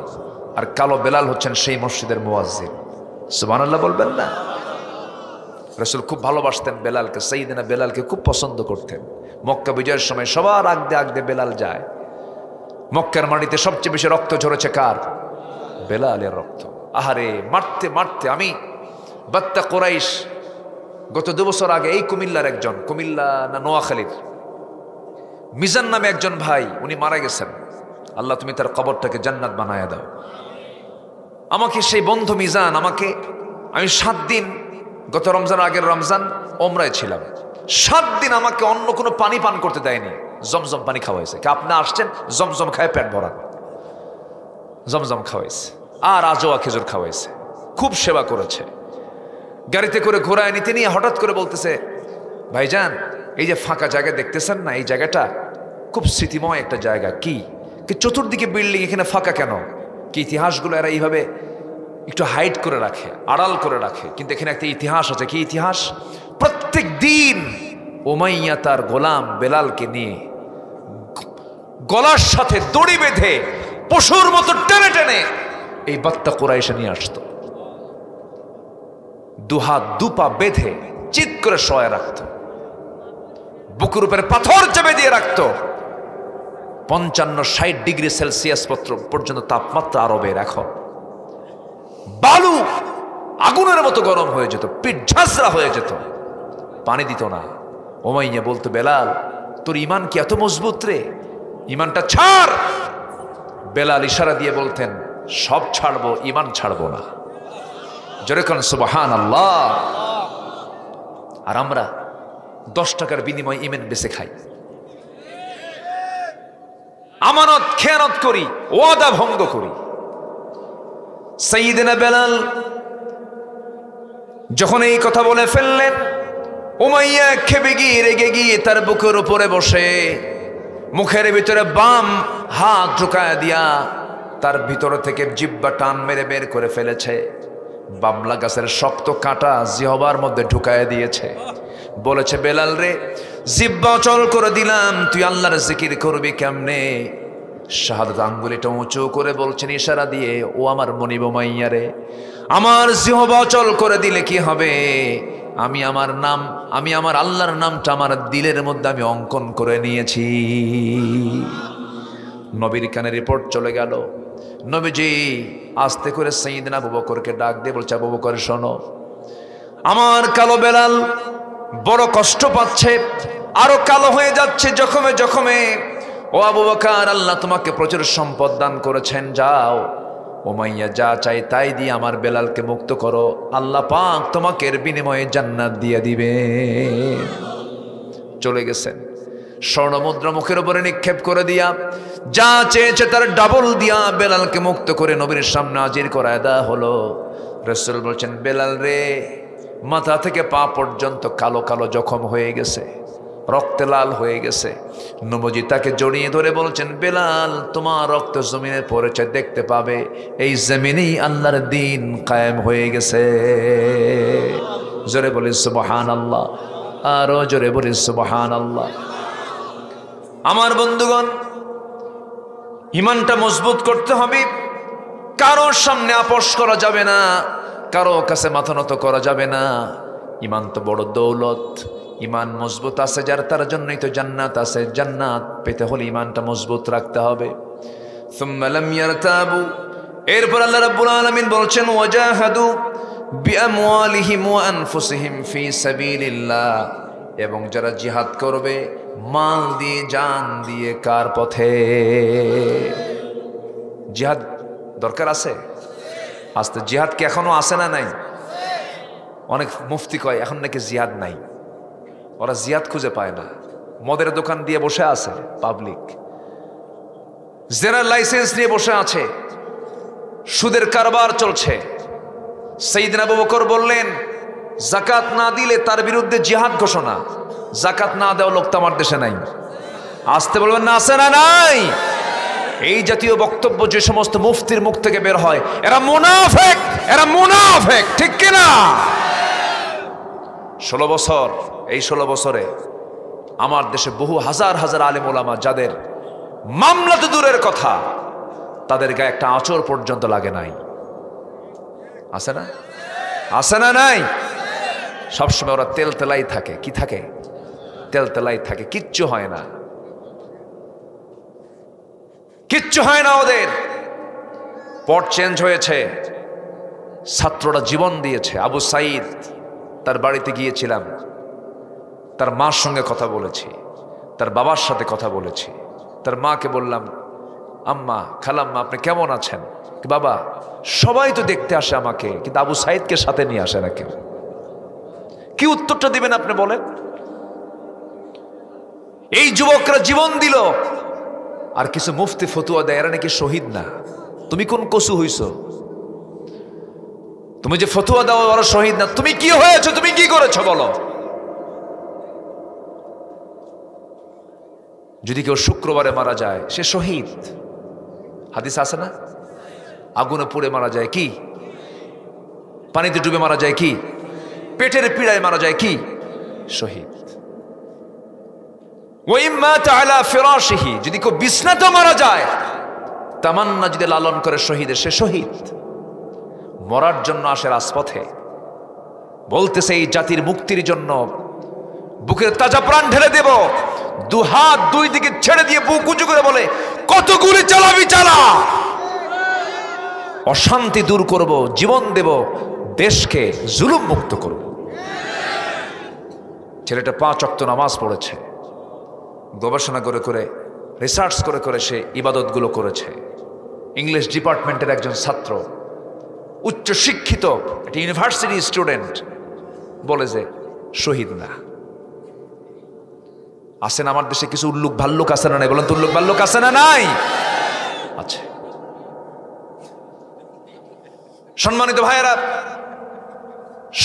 আর কালো বেলাল হচ্ছেন সেই মসজিদের মুয়াজ্জিন। সুবহানাল্লাহ বলবেন না? রাসূল খুব ভালোবাসতেন বেলালকে, সাইয়েদনা বেলালকে খুব পছন্দ করতেন। মক্কা বিজয়ের সময় সবার আগদে আগদে বেলাল যায়। মক্কার মাটিতে সবচেয়ে বেশি রক্ত ঝরেছে কার? বেলালের রক্ত। আহারে, মারতে মারতে আমি বাত্তা কুরাইশ, গত 2 বছর আগে এই কুমিল্লার একজন, কুমিল্লা না নোয়াখালীর মিজান নামে একজন ভাই, উনি মারা গেছেন। আল্লাহ তুমি তার কবরটাকে জান্নাত বানায়া দাও। আমাকে সেই বন্ধু মিজান, আমি 7 দিন, গত রমজান আগের রমজান ওমরায় ছিলাম, 7 দিন আমাকে অন্য কোনো পানি পান করতে দেয়নি, জমজম পানি খাওয়াইছে। আপনি আসছেন, জমজম খায় পেট ভরা, জমজম খাওয়াইছে, আর আজোয়া খেজুর খাওয়াইছে, খুব সেবা করেছে। গাড়িতে করে ঘোরায় নিতে নিয়ে হঠাৎ করে বলতেছে, ভাইজান এই যে ফাঁকা জায়গা দেখতেছেন না, এই জায়গাটা খুব স্মৃতিময় একটা জায়গা। কি চতুর্দিকে বিল্ডিং, এখানে ফাঁকা কেন? কি ইতিহাসগুলো এরা এইভাবে একটু হাইড করে রাখে, আড়াল করে রাখে, কিন্তু এখানে একটা ইতিহাস আছে। কি ইতিহাস? প্রত্যেক দিন উমাইয়া তার গোলাম বেলালকে নিয়ে গলার সাথে দড়ি বেঁধে পশুর মতো টেনে টেনে এই বাত্তা কুরাইশে নিয়ে আসতো। 2 হাত 2 পা বেঁধে চিৎ করে শোয়া রাখত, বুকের উপরে পাথর চেপে দিয়ে রাখত। 55-60 ডিগ্রি সেলসিয়াস পর্যন্ত তাপমাত্রা আরবের। এখন বালু আগুনের মতো গরম হয়ে যেত, পিঠ ঝাঁঝরা হয়ে যেত, পানি দিত না। উমাইয়া বলতো, বেলাল তোর ইমান কি এত মজবুত রে? ইমানটা ছাড়। বেলাল ইশারা দিয়ে বলতেন, সব ছাড়বো, ইমান ছাড়বো না। জোরে কোন সুবহানাল্লাহ। আর আমরা 10 টাকার বিনিময়ে ইমান বেচে খাই। আমানত খেয়ানত করি, ওয়াদা ভঙ্গ করি। সাইয়েদনা বেলাল যখন এই কথা বলে ফেললেন, উমাইয়া খেপে গিয়ে রেগে গিয়ে তার বুকের উপরে বসে মুখের ভিতরে বাম হাত ঢুকায় দিয়া তার ভিতর থেকে জিহ্বা টান মেরে বের করে ফেলেছে। বাবলা গাছের শক্ত কাঁটা জিহ্বার মধ্যে ঢুকায় দিয়েছে। বলেছে, বেলাল রে, জিহ্বা অচল করে দিলাম, তুই আল্লাহর জিকির করবি কেমনে? শাহাদাত আঙ্গুলিটা উঁচু করে বলছেন ইশারা দিয়ে, ও আমার মনিব মাইয়া রে, আমার জিহ্বা অচল করে দিলে কি হবে? আমি আমার আল্লাহর নামটা আমার দিলের মধ্যে আমি অঙ্কন করে নিয়েছি। নবীর কানে রিপোর্ট চলে গেল। নবীজি আস্তে করে সাইয়েদনা আবু বকরকে ডাক দিয়ে বলছে, আবু বকর শোনো, আমার কালো বেলাল বড় কষ্ট পাচ্ছে, আরো কালো হয়ে যাচ্ছে জখমে জখমে। ও আবু বকর, আল্লাহ তোমাকে প্রচুর সম্পদ দান করেছেন, যাও উমাইয়া যা চাই তাই দিয়ে আমার বেলালকে মুক্ত করো, আল্লাহ পাক তোমাকে এর বিনিময়ে জান্নাত দিয়ে দিবে। চলে গেছেন, স্বর্ণ মুদ্রা মুখের উপরে নিক্ষেপ করে দিয়া যা চেয়েছে তার ডাবল দিয়া বেলালকে মুক্ত করে নবীর সামনে হাজির করায় দেওয়া হলো। রাসূল বলছেন, বেলাল রে, মাথা থেকে পা পর্যন্ত কালো কালো জখম হয়ে গেছে, রক্তে লাল হয়ে গেছে। নবীজি তাকে জড়িয়ে ধরে বলছেন, বেলাল, তোমার রক্ত জমিনে পড়েছে, দেখতে পাবে এই জমিনেই আল্লাহর দ্বীন কায়েম হয়ে গেছে। জোরে বলি সুবহানাল্লাহ, আরো জোরে বলি সুবহানাল্লাহ। আমার বন্ধুগণ, ঈমানটা মজবুত করতে হবে। কারোর সামনে আপোষ করা যাবে না, কারো কাছে মাথা নত করা যাবে না। ঈমান তো বড় দৌলত। ঈমান মজবুত আছে যার, তার জন্যই তো জান্নাত আছে। জান্নাত পেতে হলে ঈমানটা মজবুত রাখতে হবে। সুম্মা লাম ইয়ারতাবু, এরপর আল্লাহ রাব্বুল আলামিন বলছেন, ওয়াজাহাদু বিআমওয়ালিহিম ওয়া আনফুসিহিম ফি সাবিলিল্লাহ, এবং যারা জিহাদ করবে মাল দিয়ে, জান দিয়ে, কার পথে? জিহাদ দরকার আছে। আস্তে জিহাদ কি এখনো আছে না নাই? অনেক মুফতি কয় এখন নাকি জিহাদ নাই, ওরা জিহাদ খুঁজে পায় না। মদের দোকান দিয়ে বসে আছে পাবলিক, জেনার লাইসেন্স নিয়ে বসে আছে, সুদের কারবার চলছে। সাইয়েদনা আবু বকর বললেন, যাকাত না দিলে তার বিরুদ্ধে জিহাদ ঘোষণা। যাকাত না দেওয়া লোক তো আমার দেশে নাই। আসতে বলবেন না, আছে না নাই? এই জাতীয় বক্তব্য যে সমস্ত মুফতির মুখ থেকে বের হয়, এরা মুনাফিক, এরা মুনাফিক, ঠিক কিনা? 16 বছর, এই 16 বছরে আমার দেশে বহু হাজার হাজার আলেম ওলামা, যাদের মামলা তো দূরের কথা, তাদের গায়ে একটা আঁচড় পর্যন্ত লাগে নাই। আছে না? আছে না নাই? সবসময় ওরা তেলতেলাই থাকে। কি থাকে? তেলতেলাই থাকে, কিচ্ছু হয় না, কিচ্ছু হয় না ওদের। পট চেঞ্জ হয়েছে, ছাত্ররা জীবন দিয়েছে। আবু সাইদ, তার বাড়িতে গিয়েছিলাম, তার মার সঙ্গে কথা বলেছি, তার বাবার সাথে কথা বলেছি। তার মাকে বললাম, আম্মা, খালাম্মা, আপনি কেমন আছেন? বাবা, সবাই তো দেখতে আসে আমাকে, কিন্তু আবু সাইদকে সাথে নিয়ে আসে না কেউ। কি উত্তরটা দিবেন আপনি বলেন? এই যুবকরা জীবন দিল, আর কিছু মুফতি ফতুয়া দেয় এরা নাকি শহীদ না। তুমি কোন কসু হইছো? তুমি যে ফতুয়া দাও ওরা শহীদ না, তুমি কি হয়েছো? তুমি কি করেছো বলো? যদি কেউ শুক্রবারে মারা যায় সে শহীদ, হাদিস আছে না? আগুনে পুড়ে মারা যায় কি? পানিতে ডুবে মারা যায় কি? পেটের পীড়ায় মারা যায় কি? শহীদ। যদি কেউ বিছনাতে মারা যায়, তামান্না যদি লালন করে শহীদের, সে শহীদ। মরার জন্য আসে রাজপথে, বলতেছে এই জাতির মুক্তির জন্য বুকের তাজা প্রাণ ঢেলে দেব। দু হাত দুই দিকে ছেড়ে দিয়ে বুক উঁচু করে বলে, কত গুলি চালাবি চালা, অশান্তি দূর করব, জীবন দেব, দেশকে জুলুম মুক্ত করব। ছেলেটা 5 ওয়াক্ত নামাজ পড়েছে, গবেষণা করে করে, রিসার্চ করে করে সে ইবাদতগুলো করেছে। ইংলিশ ডিপার্টমেন্টের একজন ছাত্র, উচ্চ শিক্ষিত, একটা ইউনিভার্সিটি স্টুডেন্ট, বলে যে শহীদ না। আছেন আমার দেশে কিছু উল্লুক ভাল্লুক আছে না নাই? বলেন তো, উল্লুক ভাল্লুক আছে না নাই? আচ্ছা, সম্মানিত ভাইয়েরা,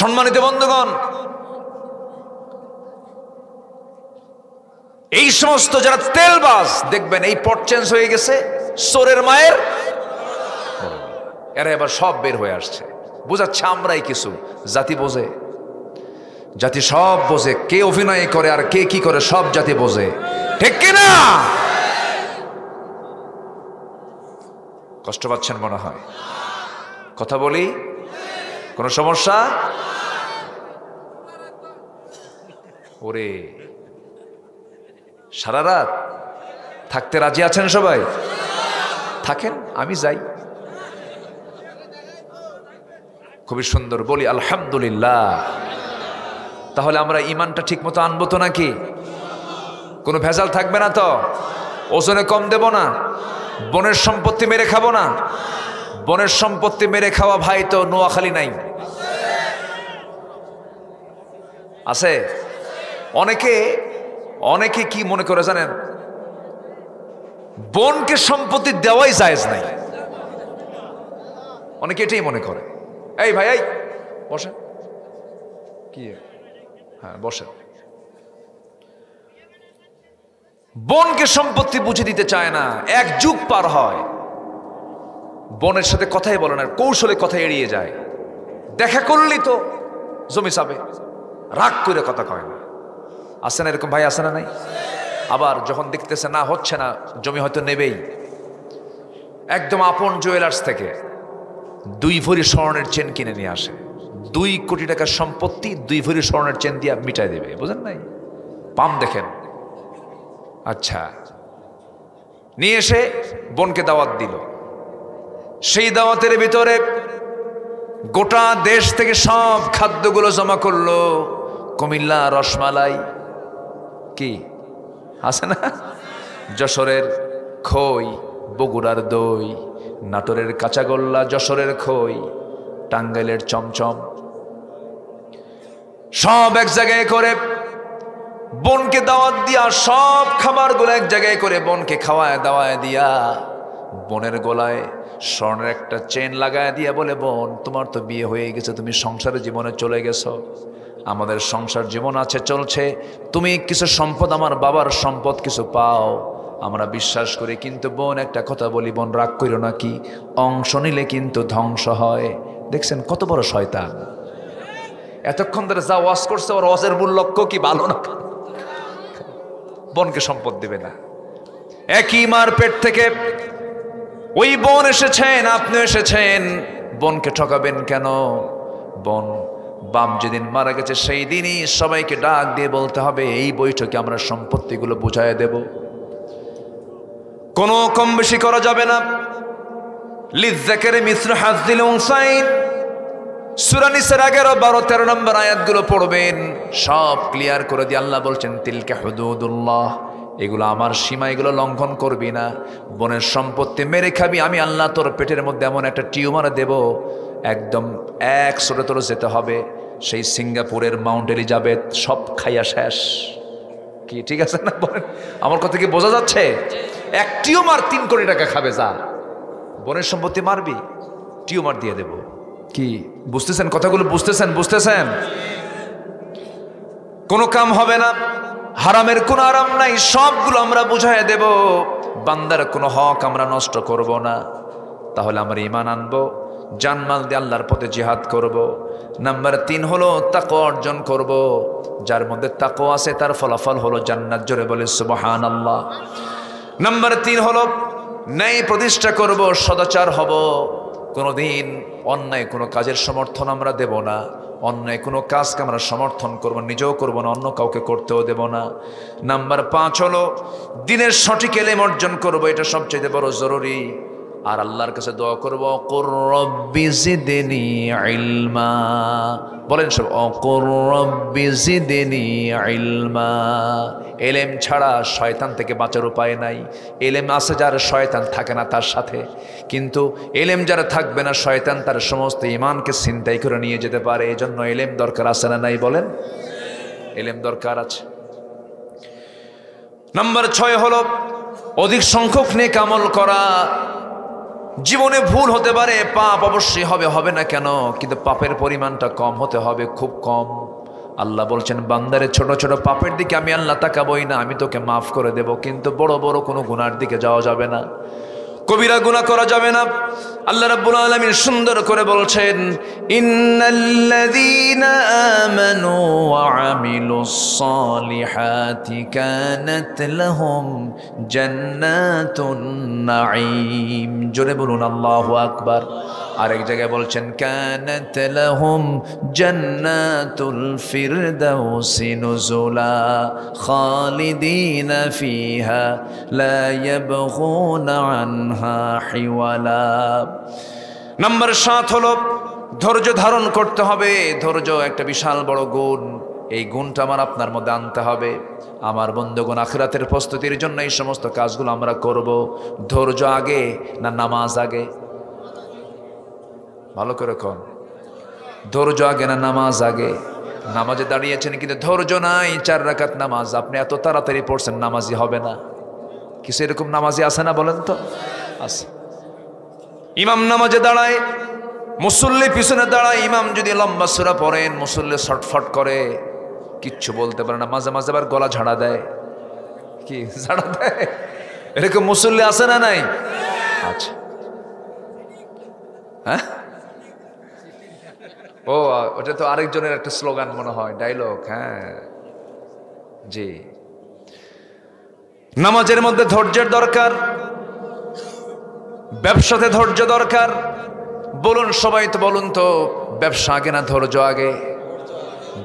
সম্মানিত বন্ধুগণ, এই সমস্ত যারা তেলবাজ দেখবেন এই পট চেঞ্জ হয়ে গেছে, চোরের মায়ের, এরা এবার সব বের হয়ে আসছে, বোঝাচ্ছে আমরাই কিছু। জাতি বোঝে, জাতি সব বোঝে, কে অভিনয় করে আর কে কি করে সব জাতি বোঝে, ঠিক কিনা? কষ্ট পাচ্ছেন মনে হয়, কথা বলি, কোনো সমস্যা? ওরে সারা রাত থাকতে রাজি আছেন সবাই? থাকেন, আমি যাই। খুবই সুন্দর, বলি আলহামদুলিল্লাহ। তাহলে আমরা ইমানটা ঠিক মতো আনবো তো নাকি? কোনো ভেজাল থাকবে না তো? ওজনে কম দেব না, বনের সম্পত্তি মেরে খাবো না। বনের সম্পত্তি মেরে খাওয়া ভাই তো নোয়াখালী নাই, আছে? অনেকে অনেকে কি মনে করে জানেন, বনকে সম্পত্তি দেওয়াই জায়েজ নাই। অনেকে এটাই মনে করে। এই ভাই, এই বসেন, কি? হ্যাঁ বসেন। বনকে সম্পত্তি বুঝে দিতে চায় না, এক যুগ পার হয়, বনের সাথে কথাই বলে না, কৌশলে কথা এড়িয়ে যায়। দেখা করলেই তো জমি চাবে, রাগ করে কথা কয় না। আছে না এরকম ভাই, আছে না নাই? আবার যখন দেখতেছে না হচ্ছে না, জমি হয়তো নেবেই, একদম আপন জুয়েলার্স থেকে 2 ভরি স্বর্ণের চেন কিনে নিয়ে আসে। 2 কোটি টাকার সম্পত্তি 2 ভরি স্বর্ণের চেন দিয়ে মিটাই দেবে, বুঝেন নাই? পাম দেখেন। আচ্ছা, নিয়ে এসে বোনকে দাওয়াত দিল। সেই দাওয়াতের ভিতরে গোটা দেশ থেকে সব খাদ্যগুলো জমা করলো। কুমিল্লা রসমালাই, কি আছে না, যশোরের খই, বগুড়ার দই, নাটোরের কাঁচাগোল্লা, যশোরের খই, টাঙ্গাইলের চমচম, সব এক জায়গায় করে বোনকে দাওয়াত দিয়া, সব খাবারগুলো এক জায়গায় করে বোনকে খাওয়ায় দাওয়ায় দিয়া, বোনের গলায় স্বর্ণের একটা চেন লাগায় দিয়া বলে, বোন তোমার তো বিয়ে হয়ে গেছে, তুমি সংসারের জীবনে চলে গেছো, আমাদের সংসার জীবন আছে, চলছে, তুমি কিছু সম্পদ, আমার বাবার সম্পদ কিছু পাও, আমরা বিশ্বাস করি, কিন্তু বোন একটা কথা বলি, বোন রাগ করো না, কি অংশ নিলে কিন্তু ধ্বংস হয়। দেখছেন কত বড় শয়তান! এতক্ষণ ধরে যা ওয়াজ করছে, ওর ওয়াজের মূল লক্ষ্য কি? ভালো না, বোনকে সম্পদ দেবে না। একই মার পেট থেকে ওই বোন এসেছেন, আপনি এসেছেন, বোনকে ঠকাবেন কেন? বোন বাপ যেদিন মারা গেছে সেই দিনই সবাইকে ডাক দিয়ে বলতে হবে, এই বৈঠকে আমরা সম্পত্তিগুলো বুঝায় দেব, কোনো কম বেশি করা যাবে না। লিযযাকারি মিসলু হাযযিল উনসাইন, সূরা নিসার 11, 12, 13 নম্বর আয়াতগুলো পড়বেন, সব ক্লিয়ার করে দিয়ে আল্লাহ বলছেন, তিলকা হুদুদুল্লাহ, এগুলো আমার সীমা, এগুলো লঙ্ঘন করবি না। বোনের সম্পত্তি মেরে খাবি, আমি আল্লাহ তোর পেটের মধ্যে এমন একটা টিউমার দেব, একদম 100 যেতে হবে, সেই সিঙ্গাপুরের মাউন্ট এলিজাবেথ, সব খাইয়া শেষ। কি ঠিক আছে না? বলেন, আমার কথা কি বোঝা যাচ্ছে? এক টিউমার 3 কোটি টাকা খাবে, যা বোনের সম্পত্তি মারবি, টিউমার দিয়ে দেব। কি বুঝতেছেন কথাগুলো? বুঝতেছেন? কোনো কাম হবে না, হারামের কোনো আরাম নাই, সবগুলো আমরা বুঝাই দেব। বান্দার কোনো হক আমরা নষ্ট করব না। তাহলে আমরা ঈমান আনবো, জানমাল দিয়ে আল্লাহর পথে জিহাদ করব। নাম্বার 3 হলো তাকওয়া অর্জন করব। যার মধ্যে তাকওয়া আছে তার ফলাফল হলো জান্নাত। জোরে বলে সুবহানাল্লাহ। নাম্বার 3 হলো ন্যায় প্রতিষ্ঠা করব, সদাচার হব। কোনোদিন অন্যায় কোনো কাজের সমর্থন আমরা দেব না। অন্যায় কোনো কাজকে আমরা সমর্থন করব, নিজেও করব না, অন্য কাউকে করতেও দেব না। নাম্বার 5 হলো দ্বীনের সঠিক ইলম অর্জন করব, এটা সবচেয়ে বড় জরুরি। আর আল্লাহর কাছে দোয়া করব, কুর রব্বি জিদনি ইলমা। বলেন সব, কুর রব্বি জিদনি ইলমা। ইলম ছাড়া শয়তান থেকে বাঁচার উপায় নাই। ইলম আছে যার, শয়তান থাকে না তার সাথে। কিন্তু ইলম যারা থাকবে না, শয়তান তার সমস্ত ঈমানকে ছিনতাই করে নিয়ে যেতে পারে। এই জন্য ইলম দরকার আছে না নাই? বলেন, ইলম দরকার আছে। নাম্বার 6 হলো অধিক সংখ্যক নেক আমল করা। জীবনে ভুল হতে পারে, পাপ অবশ্যই হবে না কেন, কিন্তু পাপের পরিমাণটা কম হতে হবে, খুব কম। আল্লাহ বলছেন বান্দারে ছোট ছোট পাপের দিকে আমি আল্লাহ তাকাবই না, আমি তোকে মাফ করে দেব, কিন্তু বড় বড় কোনো গুনার দিকে যাওয়া যাবে না, কবিরা গুনাহ করা যাবে না। আল্লাহ রাব্বুল আলামিন সুন্দর করে বলছেন ইন্নাল্লাযীনা আমানু ওয়া আমিলুস সালিহাতি কানাত লাহুম জান্নাতুন নাঈম। জোরে বলুন আল্লাহু আকবার। আরেক জায়গায় বলছেন কানাত লাহুম জান্নাতুল ফিরদাউসি নুজুলা খালিদিনা ফিহা লা ইয়াবগুনা আনহা হিওয়ালা। নাম্বার 7 হলো ধৈর্য ধারণ করতে হবে। ধৈর্য একটা বিশাল বড় গুণ, এই গুণটা আমার আপনার মধ্যে আনতে হবে। আমার বন্ধুগণ, আখিরাতের প্রস্তুতির জন্য এই সমস্ত কাজগুলো আমরা করব। ধৈর্য আগে না নামাজ আগে? ভালো করে কোন, ধৈর্য আগে না নামাজ আগে? নামাজে দাঁড়িয়েছেন কিন্তু ধৈর্য নাই, 4 রাকাত নামাজ আপনি এত তাড়াতাড়ি পড়ছেন, নামাজি হবে না। কিছু এরকম নামাজি আছে না বলেন তো? আছে। ইমাম নামাজে দাঁড়ায়, মুসল্লি পিছনে দাঁড়ায়, ইমাম যদি লম্বা সূরা পড়েন, মুসল্লি শটফট করে, কিচ্ছু বলতে পারে না, মাঝে মাঝে আবার গলা ঝাড়া দেয়। কি ঝাড়া দেয়? এরকম মুসল্লি আছে না নাই? আচ্ছা, হ্যাঁ, ও ওটা তো আরেকজনের একটা স্লোগান মনে হয়, ডায়লগ। হ্যাঁ জি। নামাজের মধ্যে ধৈর্যের দরকার, ব্যবসাতে ধৈর্য দরকার। বলুন সবাই তো, বলুন তো, ব্যবসা আগে না ধৈর্য আগে?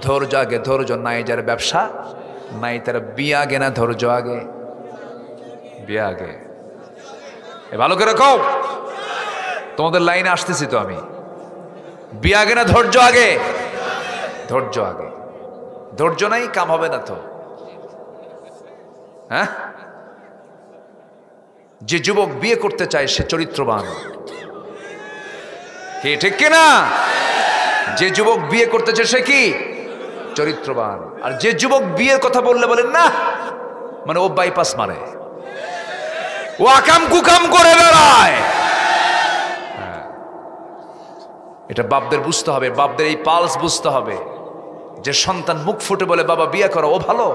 ধৈর্য আগে। ধৈর্য নাই যার ব্যবসা নাই তার বিয়ে আগে না ধৈর্য আগে? বিয়ে আগে। ভালো করে কও, তোমাদের লাইনে আসতেছি তো আমি। বিয়ে আগে না ধৈর্য আগে? ধৈর্য আগে। ধৈর্য নাই, কাম হবে না তো। হ্যাঁ, যে যুবক বিয়ে করতে চায় সে চরিত্রবান, কি ঠিক কিনা? যে যুবক বিয়ে করতে চায় সে কি? চরিত্রবান। আর যে যুবক বিয়ের কথা বললে বলেন না, মানে ও বাইপাস মারে, ও আকাম কুকাম করে বেড়ায়। এটা বাপদের বুঝতে হবে, বাপদের এই পালস বুঝতে হবে। যে সন্তান মুখ ফুটে বলে বাবা বিয়ে করো, ও ভালো,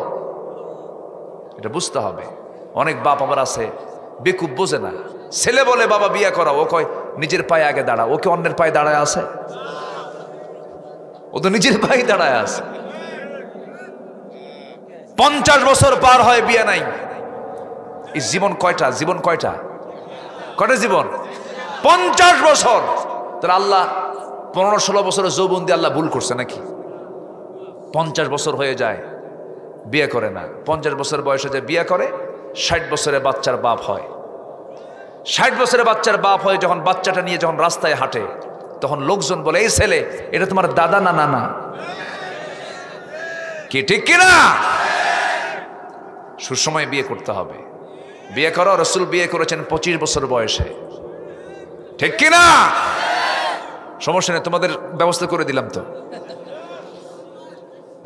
এটা বুঝতে হবে। অনেক বাপ আবার আছে বেকুব, বোঝে না। ছেলে বলে বাবা বিয়ে করো, ও কয় নিজের পায়ে আগে দাঁড়া। ওকে অন্যের পায়ে দাঁড়ায় আছে? ও তো নিজের পায়ে দাঁড়ায় আছে। 50 বছর পার হয়, বিয়ে নাই। এই জীবন কয়টা? জীবন কয়টা? কয়টা জীবন? 50 বছর। তাহলে আল্লাহ 15-16 বছরের যৌবন দিয়ে আল্লাহ ভুল করছে নাকি? 50 বছর হয়ে যায় বিয়ে করে না। 50 বছর বয়সে যে বিয়ে করে, 60 বছরে বাচ্চার বাপ হয়। 60 বছরে বাচ্চার বাপ হয় যখন, বাচ্চাটা নিয়ে যখন রাস্তায় হাঁটে, তখন লোকজন বলে এই ছেলে এটা তোমার দাদা না নানা? কি ঠিক কিনা? সুসময় বিয়ে করতে হবে। বিয়ে করো, রাসূল বিয়ে করেছেন 25 বছর বয়সে, ঠিক কিনা? সমস্যা নেই, তোমাদের ব্যবস্থা করে দিলাম তো।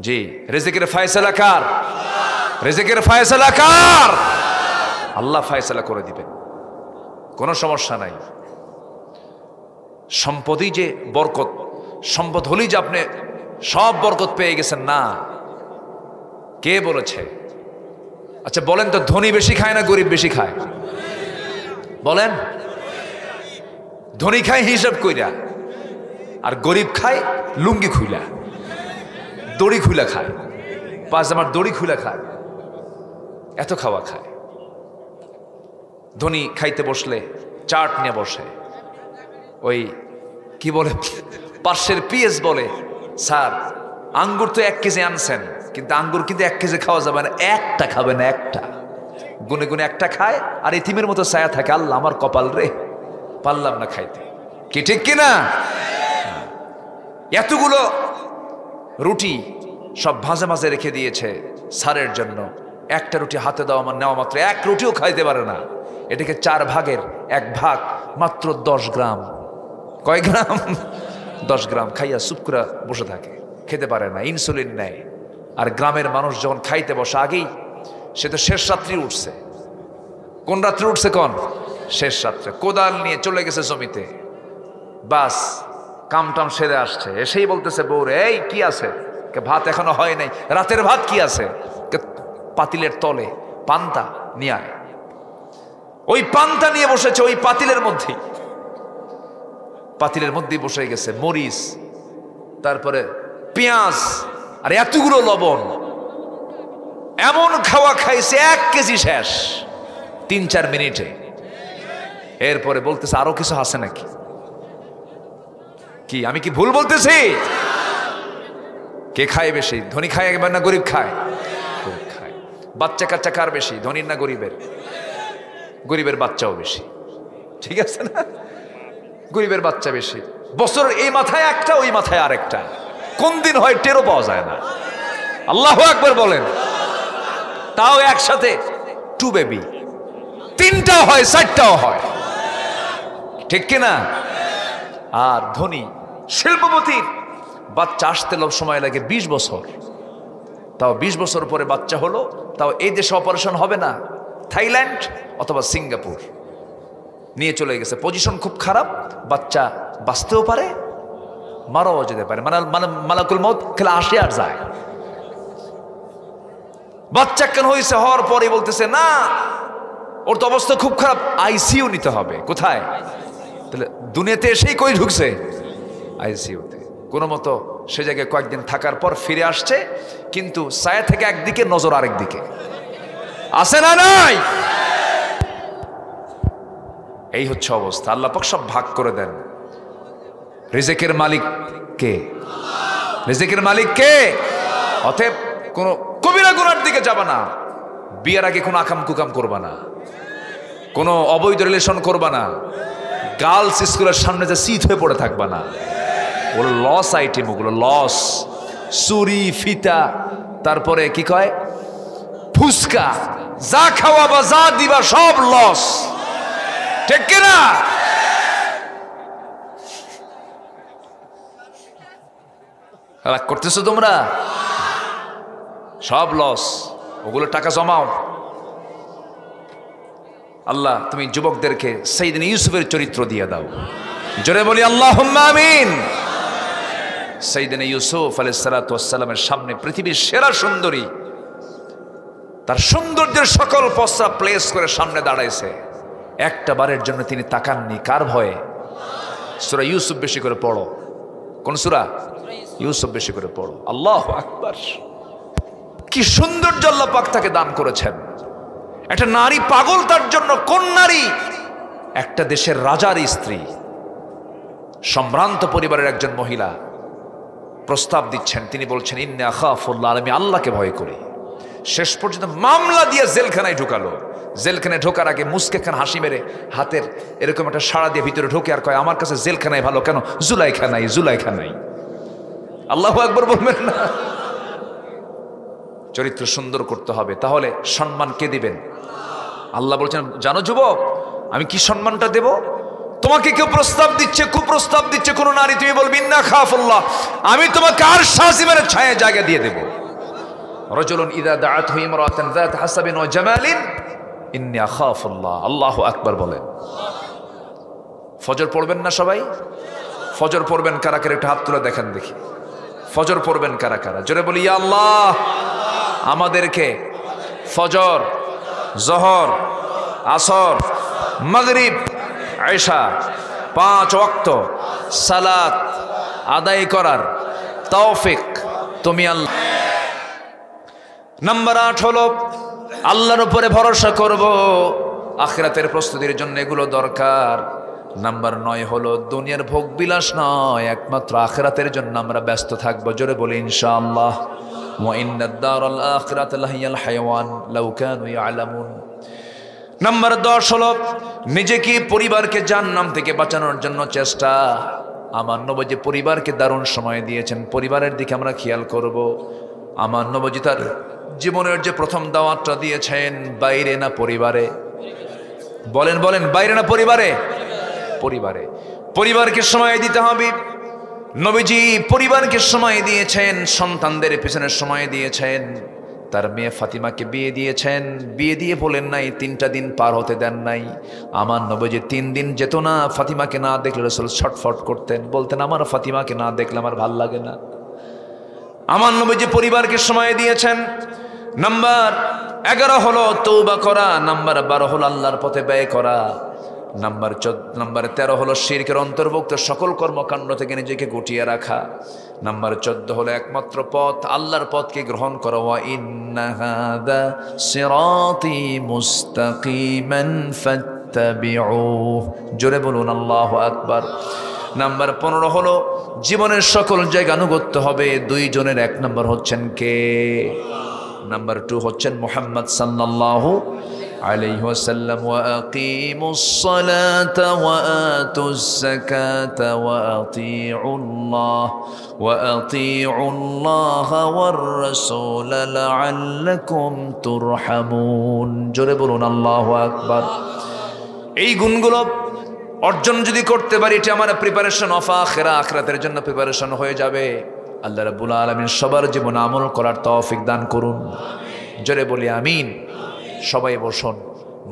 জি, রিজিকের ফয়সালা কার? রিজিকের ফয়সালা কার? আল্লাহ ফয়সালা করে দিবেন, কোনো সমস্যা নাই। সম্পদই যে বরকত, সম্পদ হলেই যে আপনি সব বরকত পেয়ে গেছেন না, কে বলেছে? আচ্ছা বলেন তো, ধনী বেশি খায় না গরিব বেশি খায়? বলেন। ধনী খায় হিসাব কইরা, আর গরিব খায় লুঙ্গি খুইলা, দড়ি খুইলা খায়, পাজামার দড়ি খুইলা খায়, এত খাওয়া খায়। ধনী খাইতে বসলে চাট নিয়ে বসে, ওই কি বলে পাশের পিএস বলে, স্যার আঙ্গুর তো 1 কেজি আনছেন, কিন্তু আঙ্গুর কিন্তু 1 কেজি খাওয়া যাবে না, একটা খাবে না, একটা গুনে গুনে একটা খায়, আর এতিমের মতো ছায়া থাকে। আল্লাহ আমার কপাল রে, পারলাম না খাইতে। কি ঠিক কিনা? এতগুলো রুটি সব ভাজে ভাজে রেখে দিয়েছে স্যারের জন্য, একটা রুটি হাতে দেওয়া নেওয়া মাত্র 1 রুটিও খাইতে পারে না। এটাকে 4 ভাগের 1 ভাগ, মাত্র 10 গ্রাম। কয় গ্রাম? 10 গ্রাম খাইয়া চুপ করে বসে থাকে, খেতে পারে না, ইনসুলিন নেয়। আর গ্রামের মানুষ যখন খাইতে বসে, আগেই সে তো শেষ রাত্রি উঠছে। কোন রাত্রে উঠছে? কোন শেষ রাত্রে। কোদাল নিয়ে চলে গেছে জমিতে, বাস কামটাম সেরে আসছে, এসেই বলতেছে বউরে, এই কি আছে? ভাত এখনো হয় নাই। রাতের ভাত কি আছে? পাতিলের তলে পান্তা নিয়ে আয়। ওই পান্তা নিয়ে বসেছে ওই পাতিলের মধ্যেই, পাতিলের মধ্যেই বসে গেছে মরিচ, তারপরে পেঁয়াজ আর এতগুলো লবণ। এমন খাওয়া খাইছে 1 কেজি শেষ 3-4 মিনিটে। এরপরে বলতেছে আরো কিছু আছে নাকি? কি আমি কি ভুল বলতেছি? কে খায় বেশি? ধনী খায় একবার না গরিব খায়? গরিব খায়। বাচ্চা কাচ্চা কার বেশি, ধনীর না গরিবের? গরিবের বাচ্চাও বেশি, ঠিক আছে না? গরিবের বাচ্চা বেশি। বছরের এই মাথায় একটা, ওই মাথায় আরেকটা, কোন দিন হয় টেরও পাওয়া যায় না। আল্লাহু আকবার বলেন। তাও একসাথে 2 বেবি, 3টাও হয় 4টাও হয়, ঠিক কিনা? আর ধনী শিল্পপতির বাচ্চা আসতে সময় লাগে 20 বছর। তাও 20 বছর পরে বাচ্চা হলো, তাও এই দেশে অপারেশন হবে না, থাইল্যান্ড অথবা সিঙ্গাপুর নিয়ে চলে গেছে। পজিশন খুব খারাপ, বাচ্চা বাঁচতেও পারে, মারাও যেতে পারে। মালাকুল মউত খেলে আসে আর যায়। বাচ্চা কেন হয়েছে? হওয়ার পরে বলতেছে না, ওর তো অবস্থা খুব খারাপ, আইসিইউ নিতে হবে। কোথায়? তাহলে দুনিয়াতে এসেই কই ঢুকছে? আইসিইউতে। কোনো মতো সে জায়গায় কয়েকদিন থাকার পর ফিরে আসছে, কিন্তু ছায়া থেকে একদিকে, নজর আরেক দিকে। আছে না নাই? এই হচ্ছে অবস্থা। আল্লাহ পাক সব ভাগ করে দেন। রিজিকের মালিক কে? রিজিকের মালিক কে? অতএব কোনো কবিরা গুনার দিকে যাবা না। বিয়ের আগে কোনো আকাম কুকাম করবা না, কোনো অবৈধ রিলেশন করবা না, গার্লস স্কুলের সামনে যে সিট হয়ে পড়ে থাকবা না। ওগুলো লস আইটেম, ওগুলো লস। চুরি, ফিতা, তারপরে কি কয় ফুসকা, যা খাওয়া বা যা দিবা সব লস, ঠিক কিনা? রাগ করতেছো তোমরা? সব লস, ওগুলো টাকা জমাও। আল্লাহ তুমি যুবকদেরকে সাইয়েদনা ইউসুফের চরিত্র দিয়ে দাও। জোরে বলি আল্লাহুম্মা আমিন। সাইয়েদনা ইউসুফ আলাইহিস সালাতু ওয়াস সালামের সামনে পৃথিবীর সেরা সুন্দরী, তার সৌন্দর্যের সকল পসরা প্লেস করে সামনে দাঁড়াইছে। একটা বারের জন্য তিনি তাকাননি। কার ভয়ে? সূরা ইউসুফ বেশি করে পড়ো। কোন সূরা? ইউসুফ বেশি করে পড়ো। আল্লাহু আকবার। কি সৌন্দর্য আল্লাহ পাক তাকে দান করেছেন। একটা নারী পাগল তার জন্য। কোন নারী? একটা দেশের রাজার স্ত্রী, সম্ভ্রান্ত পরিবারের একজন মহিলা প্রস্তাব দিচ্ছেন। তিনি বলছেন ইন্নী আখাফুল্লাহ, আমি আল্লাহকে ভয় করি। শেষ পর্যন্ত মামলা দিয়ে জেলখানায় ঢুকালো। জেলখানায় ঢোকার আগে মুস্কে খান হাসি মেরে হাতের এরকম একটা সাড়া দিয়ে ভিতরে ঢোকে আর কয় আমার কাছে জেলখানায় ভালো। কেন? জুলাইখা নাই, জুলাইখা নাই। আল্লাহু আকবার বলবেন না? চরিত্র সুন্দর করতে হবে, তাহলে সম্মান কে দিবেন? আল্লাহ বলছেন জানো যুবক, আমি কি সম্মানটা দেব? তোমাকে কেউ প্রস্তাব দিচ্ছে, কুপ্রস্তাব দিচ্ছে কোন নারী, তুমি বলবি ইন্নী আখাফুল্লাহ, আমি তোমাকে আর শাসিমের ছায়া জায়গা দিয়ে দেব। রাজুলুন ইযা দাআতহু ইমরাতান যাত হাসাবিন ওয়া জামালিন ইন্নী আখাফুল্লাহ। আল্লাহু আকবার বলেন। ফজর পড়বেন না সবাই? ফজর পড়বেন কারা কারা? একটা হাত তুলে দেখেন দেখি। ফজর পড়বেন কারা কারা? জোরে বলি ইয়া আল্লাহ, আমাদেরকে ফজর, জোহর, আসর, মাগরিব, ইশা 5 ওয়াক্ত সালাত আদায় করার তৌফিক তুমি আল্লাহ। নাম্বার 8 হলো আল্লাহর উপরে ভরসা করব, আখিরাতের প্রস্তুতির জন্য এগুলো দরকার। নাম্বার 9 হলো দুনিয়ার ভোগ বিলাস নয়, একমাত্র আখিরাতের জন্য আমরা ব্যস্ত থাকবো। জোরে বলি ইনশাআল্লাহ। ওয়া ইন্নাদ দারাল আখিরাতা লাহিয়াল হায়াওয়ান লাউ কানু ইয়ালামুন। নাম্বার 10 হলো নিজেকে, পরিবারকে জাহান্নাম থেকে বাঁচানোর জন্য চেষ্টা। আমার নবী পরিবারকে দারুণ সময় দিয়েছেন, পরিবারের দিকে আমরা খেয়াল করব। আমার নবী তার জীবনের যে প্রথম দাওয়াতটা দিয়েছেন, বাইরে না পরিবারে? বলেন বলেন, বাইরে না পরিবারে? পরিবারে। পরিবারকে সময় দিতে হবে। নবীজি পরিবারকে সময় দিয়েছেন, সন্তানদের পেছনে সময় দিয়েছেন। তার মেয়ে ফাতিমাকে বিয়ে দিয়েছেন। বিয়ে দিয়ে বলেন নাই 3টা দিন পার হতে দেন নাই। আমার নবীজি 3 দিন যেত না ফাতিমাকে না দেখলে রাসূল ছটফট করতেন, বলতেন আমার ফাতিমাকে না দেখলে আমার ভাল লাগে না। আমার নবীজি পরিবারকে সময় দিয়েছেন। নাম্বার 11 হলো তওবা করা, নাম্বার 12 হলো আল্লাহর পথে ব্যয় করা, নাম্বার 13 হলো শিরকের অন্তর্ভুক্ত সকল কর্মকাণ্ড থেকে নিজেকে গুটিয়ে রাখা, নাম্বার 14 হলো একমাত্র পথ আল্লাহর পথকে গ্রহণ করা। ওয়া ইন্না হাযা সিরাতি মুস্তাকিমান ফাত্তাবিউহ, জোরে বলুন আল্লাহু আকবার। নাম্বার 15 হলো জীবনের সকল জায়গা আনুগত্য হবে। 2 জনের 1 নম্বর হচ্ছেন কে? নাম্বার 2 হচ্ছেন মুহাম্মদ সাল্লাল্লাহু আলাইহি ওয়াসাল্লাম। ওয়া আকিমুস সালাতা ওয়া আতুজ যাকাতা ওয়া আতিউল্লাহ ওয়ার রাসূল লাআল্লাকুম তুরহামুন, জোরে বলুন আল্লাহু আকবার। এই গুণগুলো অর্জন যদি করতে পারি, এটা আমার প্রিপারেশন অফ আখিরা, আখিরাতের জন্য প্রিপারেশন হয়ে যাবে। আল্লাহ রাব্বুল আলামিন সবার জীবনে আমল করার তৌফিক দান করুন, জোরে বলি আমিন। সবাই বসুন।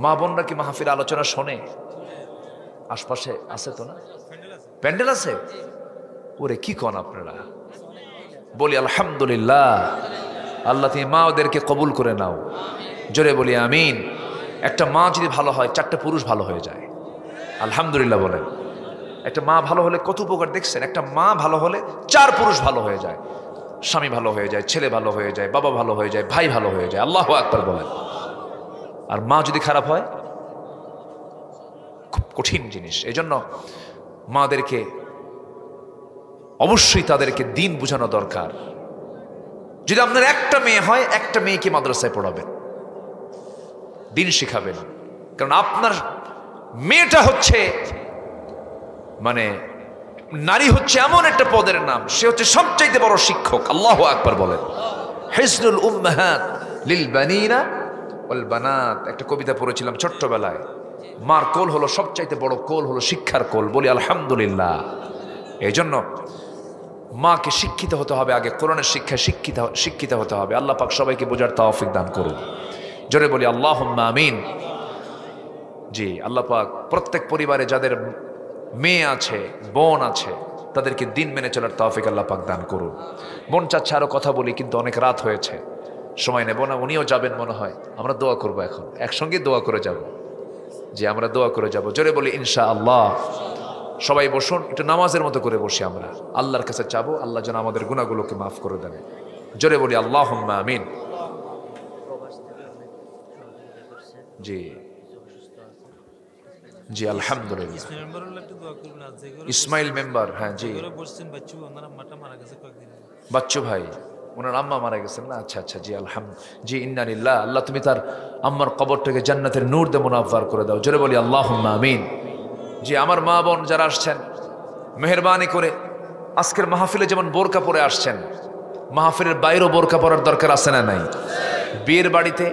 মা বোনরা কি মাহফিল আলোচনা শোনে? আশপাশে আছে তো না? প্যান্ডেল আছে? ওরে কি কোন আপনারা? বলি আলহামদুলিল্লাহ। আল্লাহ তুমি মা ওদেরকে কবুল করে নাও, জোরে বলি আমিন। একটা মা যদি ভালো হয় 4টে পুরুষ ভালো হয়ে যায়, আলহামদুলিল্লাহ বলেন। একটা মা ভালো হলে কত উপকার দেখছেন? একটা মা ভালো হলে 4 পুরুষ ভালো হয়ে যায়, স্বামী ভালো হয়ে যায়, ছেলে ভালো হয়ে যায়, বাবা ভালো হয়ে যায়, ভাই ভালো হয়ে যায়, আল্লাহু আকবার বলেন। আর মা যদি খারাপ হয় খুব কঠিন জিনিস। এই জন্য মাদেরকে অবশ্যই তাদেরকে দিন বোঝানো দরকার। যদি আপনার একটা মেয়ে হয়, একটা মেয়েকে মাদ্রাসায় পড়াবেন, দিন শিখাবেন। কারণ আপনার মেয়েটা হচ্ছে মানে নারী হচ্ছে এমন একটা পদের নাম, সে হচ্ছে সবচাইতে বড় শিক্ষক, আল্লাহু আকবার বলেন। হিসনুল উম্মাহাত লিল বানিনা ওয়াল বানাত, একটা কবিতা পড়েছিলাম ছোট্টবেলায়। মার কোল হলো সবচাইতে বড় কোল, হলো শিক্ষার কোল, বলি আলহামদুলিল্লাহ। এই জন্য মাকে শিক্ষিত হতে হবে, আগে কোরআনের শিক্ষায় শিক্ষিত হতে হবে। আল্লাহ পাক সবাইকে বোঝার তৌফিক দান করুন, জোরে বলি আল্লাহুম্মা আমিন। জি, আল্লাহ পাক প্রত্যেক পরিবারে যাদের মেয়ে আছে, বোন আছে, তাদেরকে দিন মেনে চলার তৌফিক আল্লাহ পাক দান করুন। বোন চাচ্ছে আরো কথা বলি, কিন্তু অনেক রাত হয়েছে, সময় নেব না। উনিও যাবেন মনে হয়, আমরা দোয়া করবো এখন, একসঙ্গে দোয়া করে যাব। জি, আমরা দোয়া করে যাব, জোরে বলি ইনশাআল্লাহ। সবাই বসুন, একটু নামাজের মতো করে বসি, আমরা আল্লাহর কাছে চাবো আল্লাহ যেন আমাদের গুনাহগুলোকে মাফ করে দেন, জোরে বলি আল্লাহুম্মা আমিন। জি জি আলহামদুলিল্লাহ। ইসমাইল মেম্বার, হ্যাঁ জি, বাচ্চু ভাই, ওনার আম্মা মারা গেছেন না? আচ্ছা আচ্ছা, জি আলহামদুলিল্লাহ। জি ইন্না লিল্লাহ। আল্লাহ তুমি তার আম্মার কবরটাকে জান্নাতের নূর দিয়ে মুনাফফার করে দাও, জোরে বলি আল্লাহুম্মা আমিন। জি, আমার মা বোন যারা আসছেন, মেহেরবানি করে আজকের মাহফিলে যেমন বোরকা পরে আসছেন, মাহফিলের বাইরেও বোরকা পরার দরকার আছে না নাই? বিয়ের বাড়িতে,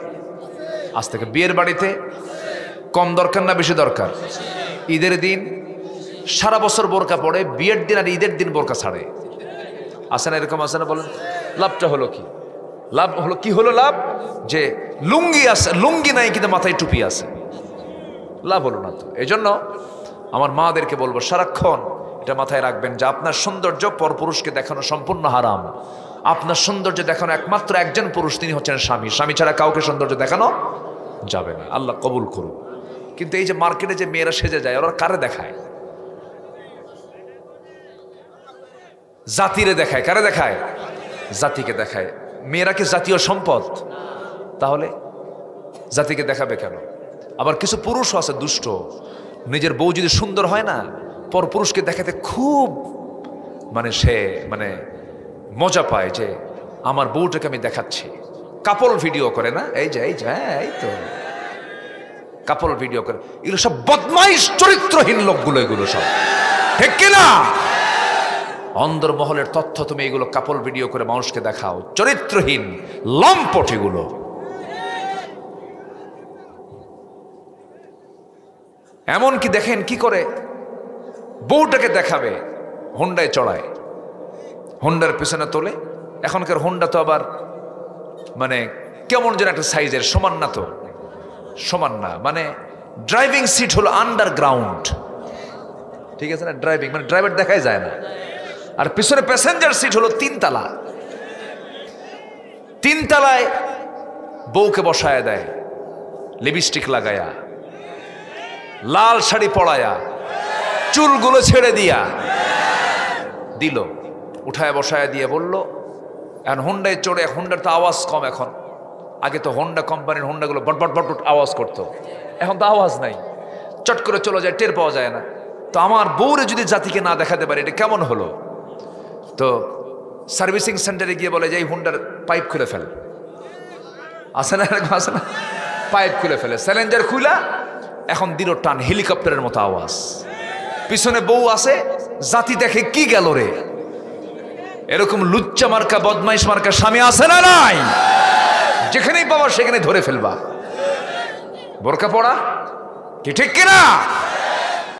আজ থেকে বিয়ের বাড়িতে কম দরকার না বেশি দরকার? ঈদের দিন সারা বছর বোরকা পড়ে, বিয়ের দিন আর ঈদের দিন বোরকা ছাড়ে, আছে না? এরকম আছে না? বলেন লাভটা হলো কি? লাভ হলো কি? হলো লাভ যে লুঙ্গি আছে, লুঙ্গি নাই কিন্তু মাথায় টুপি আছে, লাভ হলো না তো। এই জন্য আমার মাদেরকে বলবো সারাক্ষণ এটা মাথায় রাখবেন যে আপনার সৌন্দর্য পরপুরুষকে দেখানো সম্পূর্ণ হারাম। আপনার সৌন্দর্য দেখানো একমাত্র একজন পুরুষ, তিনি হচ্ছেন স্বামী। স্বামী ছাড়া কাউকে সৌন্দর্য দেখানো যাবে না, আল্লাহ কবুল করুন। কিন্তু এই যে মার্কেটে যে মেয়েরা সেজে যায়, ওরা কারে দেখায়? জাতিরে দেখায়। কারে দেখায়? জাতিকে দেখায়। মেয়েরা কি জাতীয় সম্পদ? তাহলে জাতিকে দেখাবে কেন? আবার কিছু পুরুষও আছে দুষ্ট, নিজের বউ যদি সুন্দর হয় না, পর পুরুষকে দেখাতে খুব সে মজা পায় যে আমার বউটাকে আমি দেখাচ্ছি। কাপল ভিডিও করে না, এই যে হ্যাঁ এই তো কাপল ভিডিও করে। এগুলো সব বদমাইশ চরিত্রহীন লোকগুলো, এগুলো সব ঠিক কিনা? অন্দরমহলের তথ্য তুমি এগুলো কাপল ভিডিও করে মানুষকে দেখাও, চরিত্রহীন লম্পট এগুলো। এমনকি দেখেন কি করে বউটাকে দেখাবে, হোন্ডায় চড়ায়, হোন্ডার পেছনে তোলে। এখনকার হোন্ডা তো আবার কেমন যেন একটা সাইজের, সমান না তো, সমান না, মানে ড্রাইভিং সিট হলো আন্ডারগ্রাউন্ড, ঠিক আছে না, ড্রাইভিং মানে ড্রাইভার দেখাই যায় না, আর পিছনে প্যাসেঞ্জার সিট হলো 3 তলা। 3 তলায় বউকে বসায় দেয়, লিপস্টিক লাগায়া, লাল শাড়ি পরায়া, চুলগুলো ছেড়ে দিয়া দিল, উঠায় বসায় দিয়ে বলল, এখন হোন্ডায় চড়ে, হোন্ডার তো আওয়াজ কম এখন, আগে তো হোন্ডা কোম্পানির হোন্ডাগুলো বটবট বটবট আওয়াজ করতো, এখন তো আওয়াজ নাই, চট করে চলে যায়, টের পাওয়া যায় না। তো আমার বউরে যদি জাতিকে না দেখাতে পারে এটা কেমন হলো? তো সার্ভিসিং সেন্টারে গিয়ে বলে যে এই হোন্ডার পাইপ খুলে ফেল, আসে না এরকম, আসে না, পাইপ খুলে ফেলে, স্যালেঞ্জার খুলা, এখন দিল টান, হেলিকপ্টারের মতো আওয়াজ, পিছনে বউ আছে, জাতি দেখে কি গেল রে। এরকম লুচ্চা মার্কা বদমাইশ মার্কা স্বামী আছে না নাই? যেখানেই পাবা সেখানে ধরে ফেলবা, বোরকা পড়া কি ঠিক কিনা?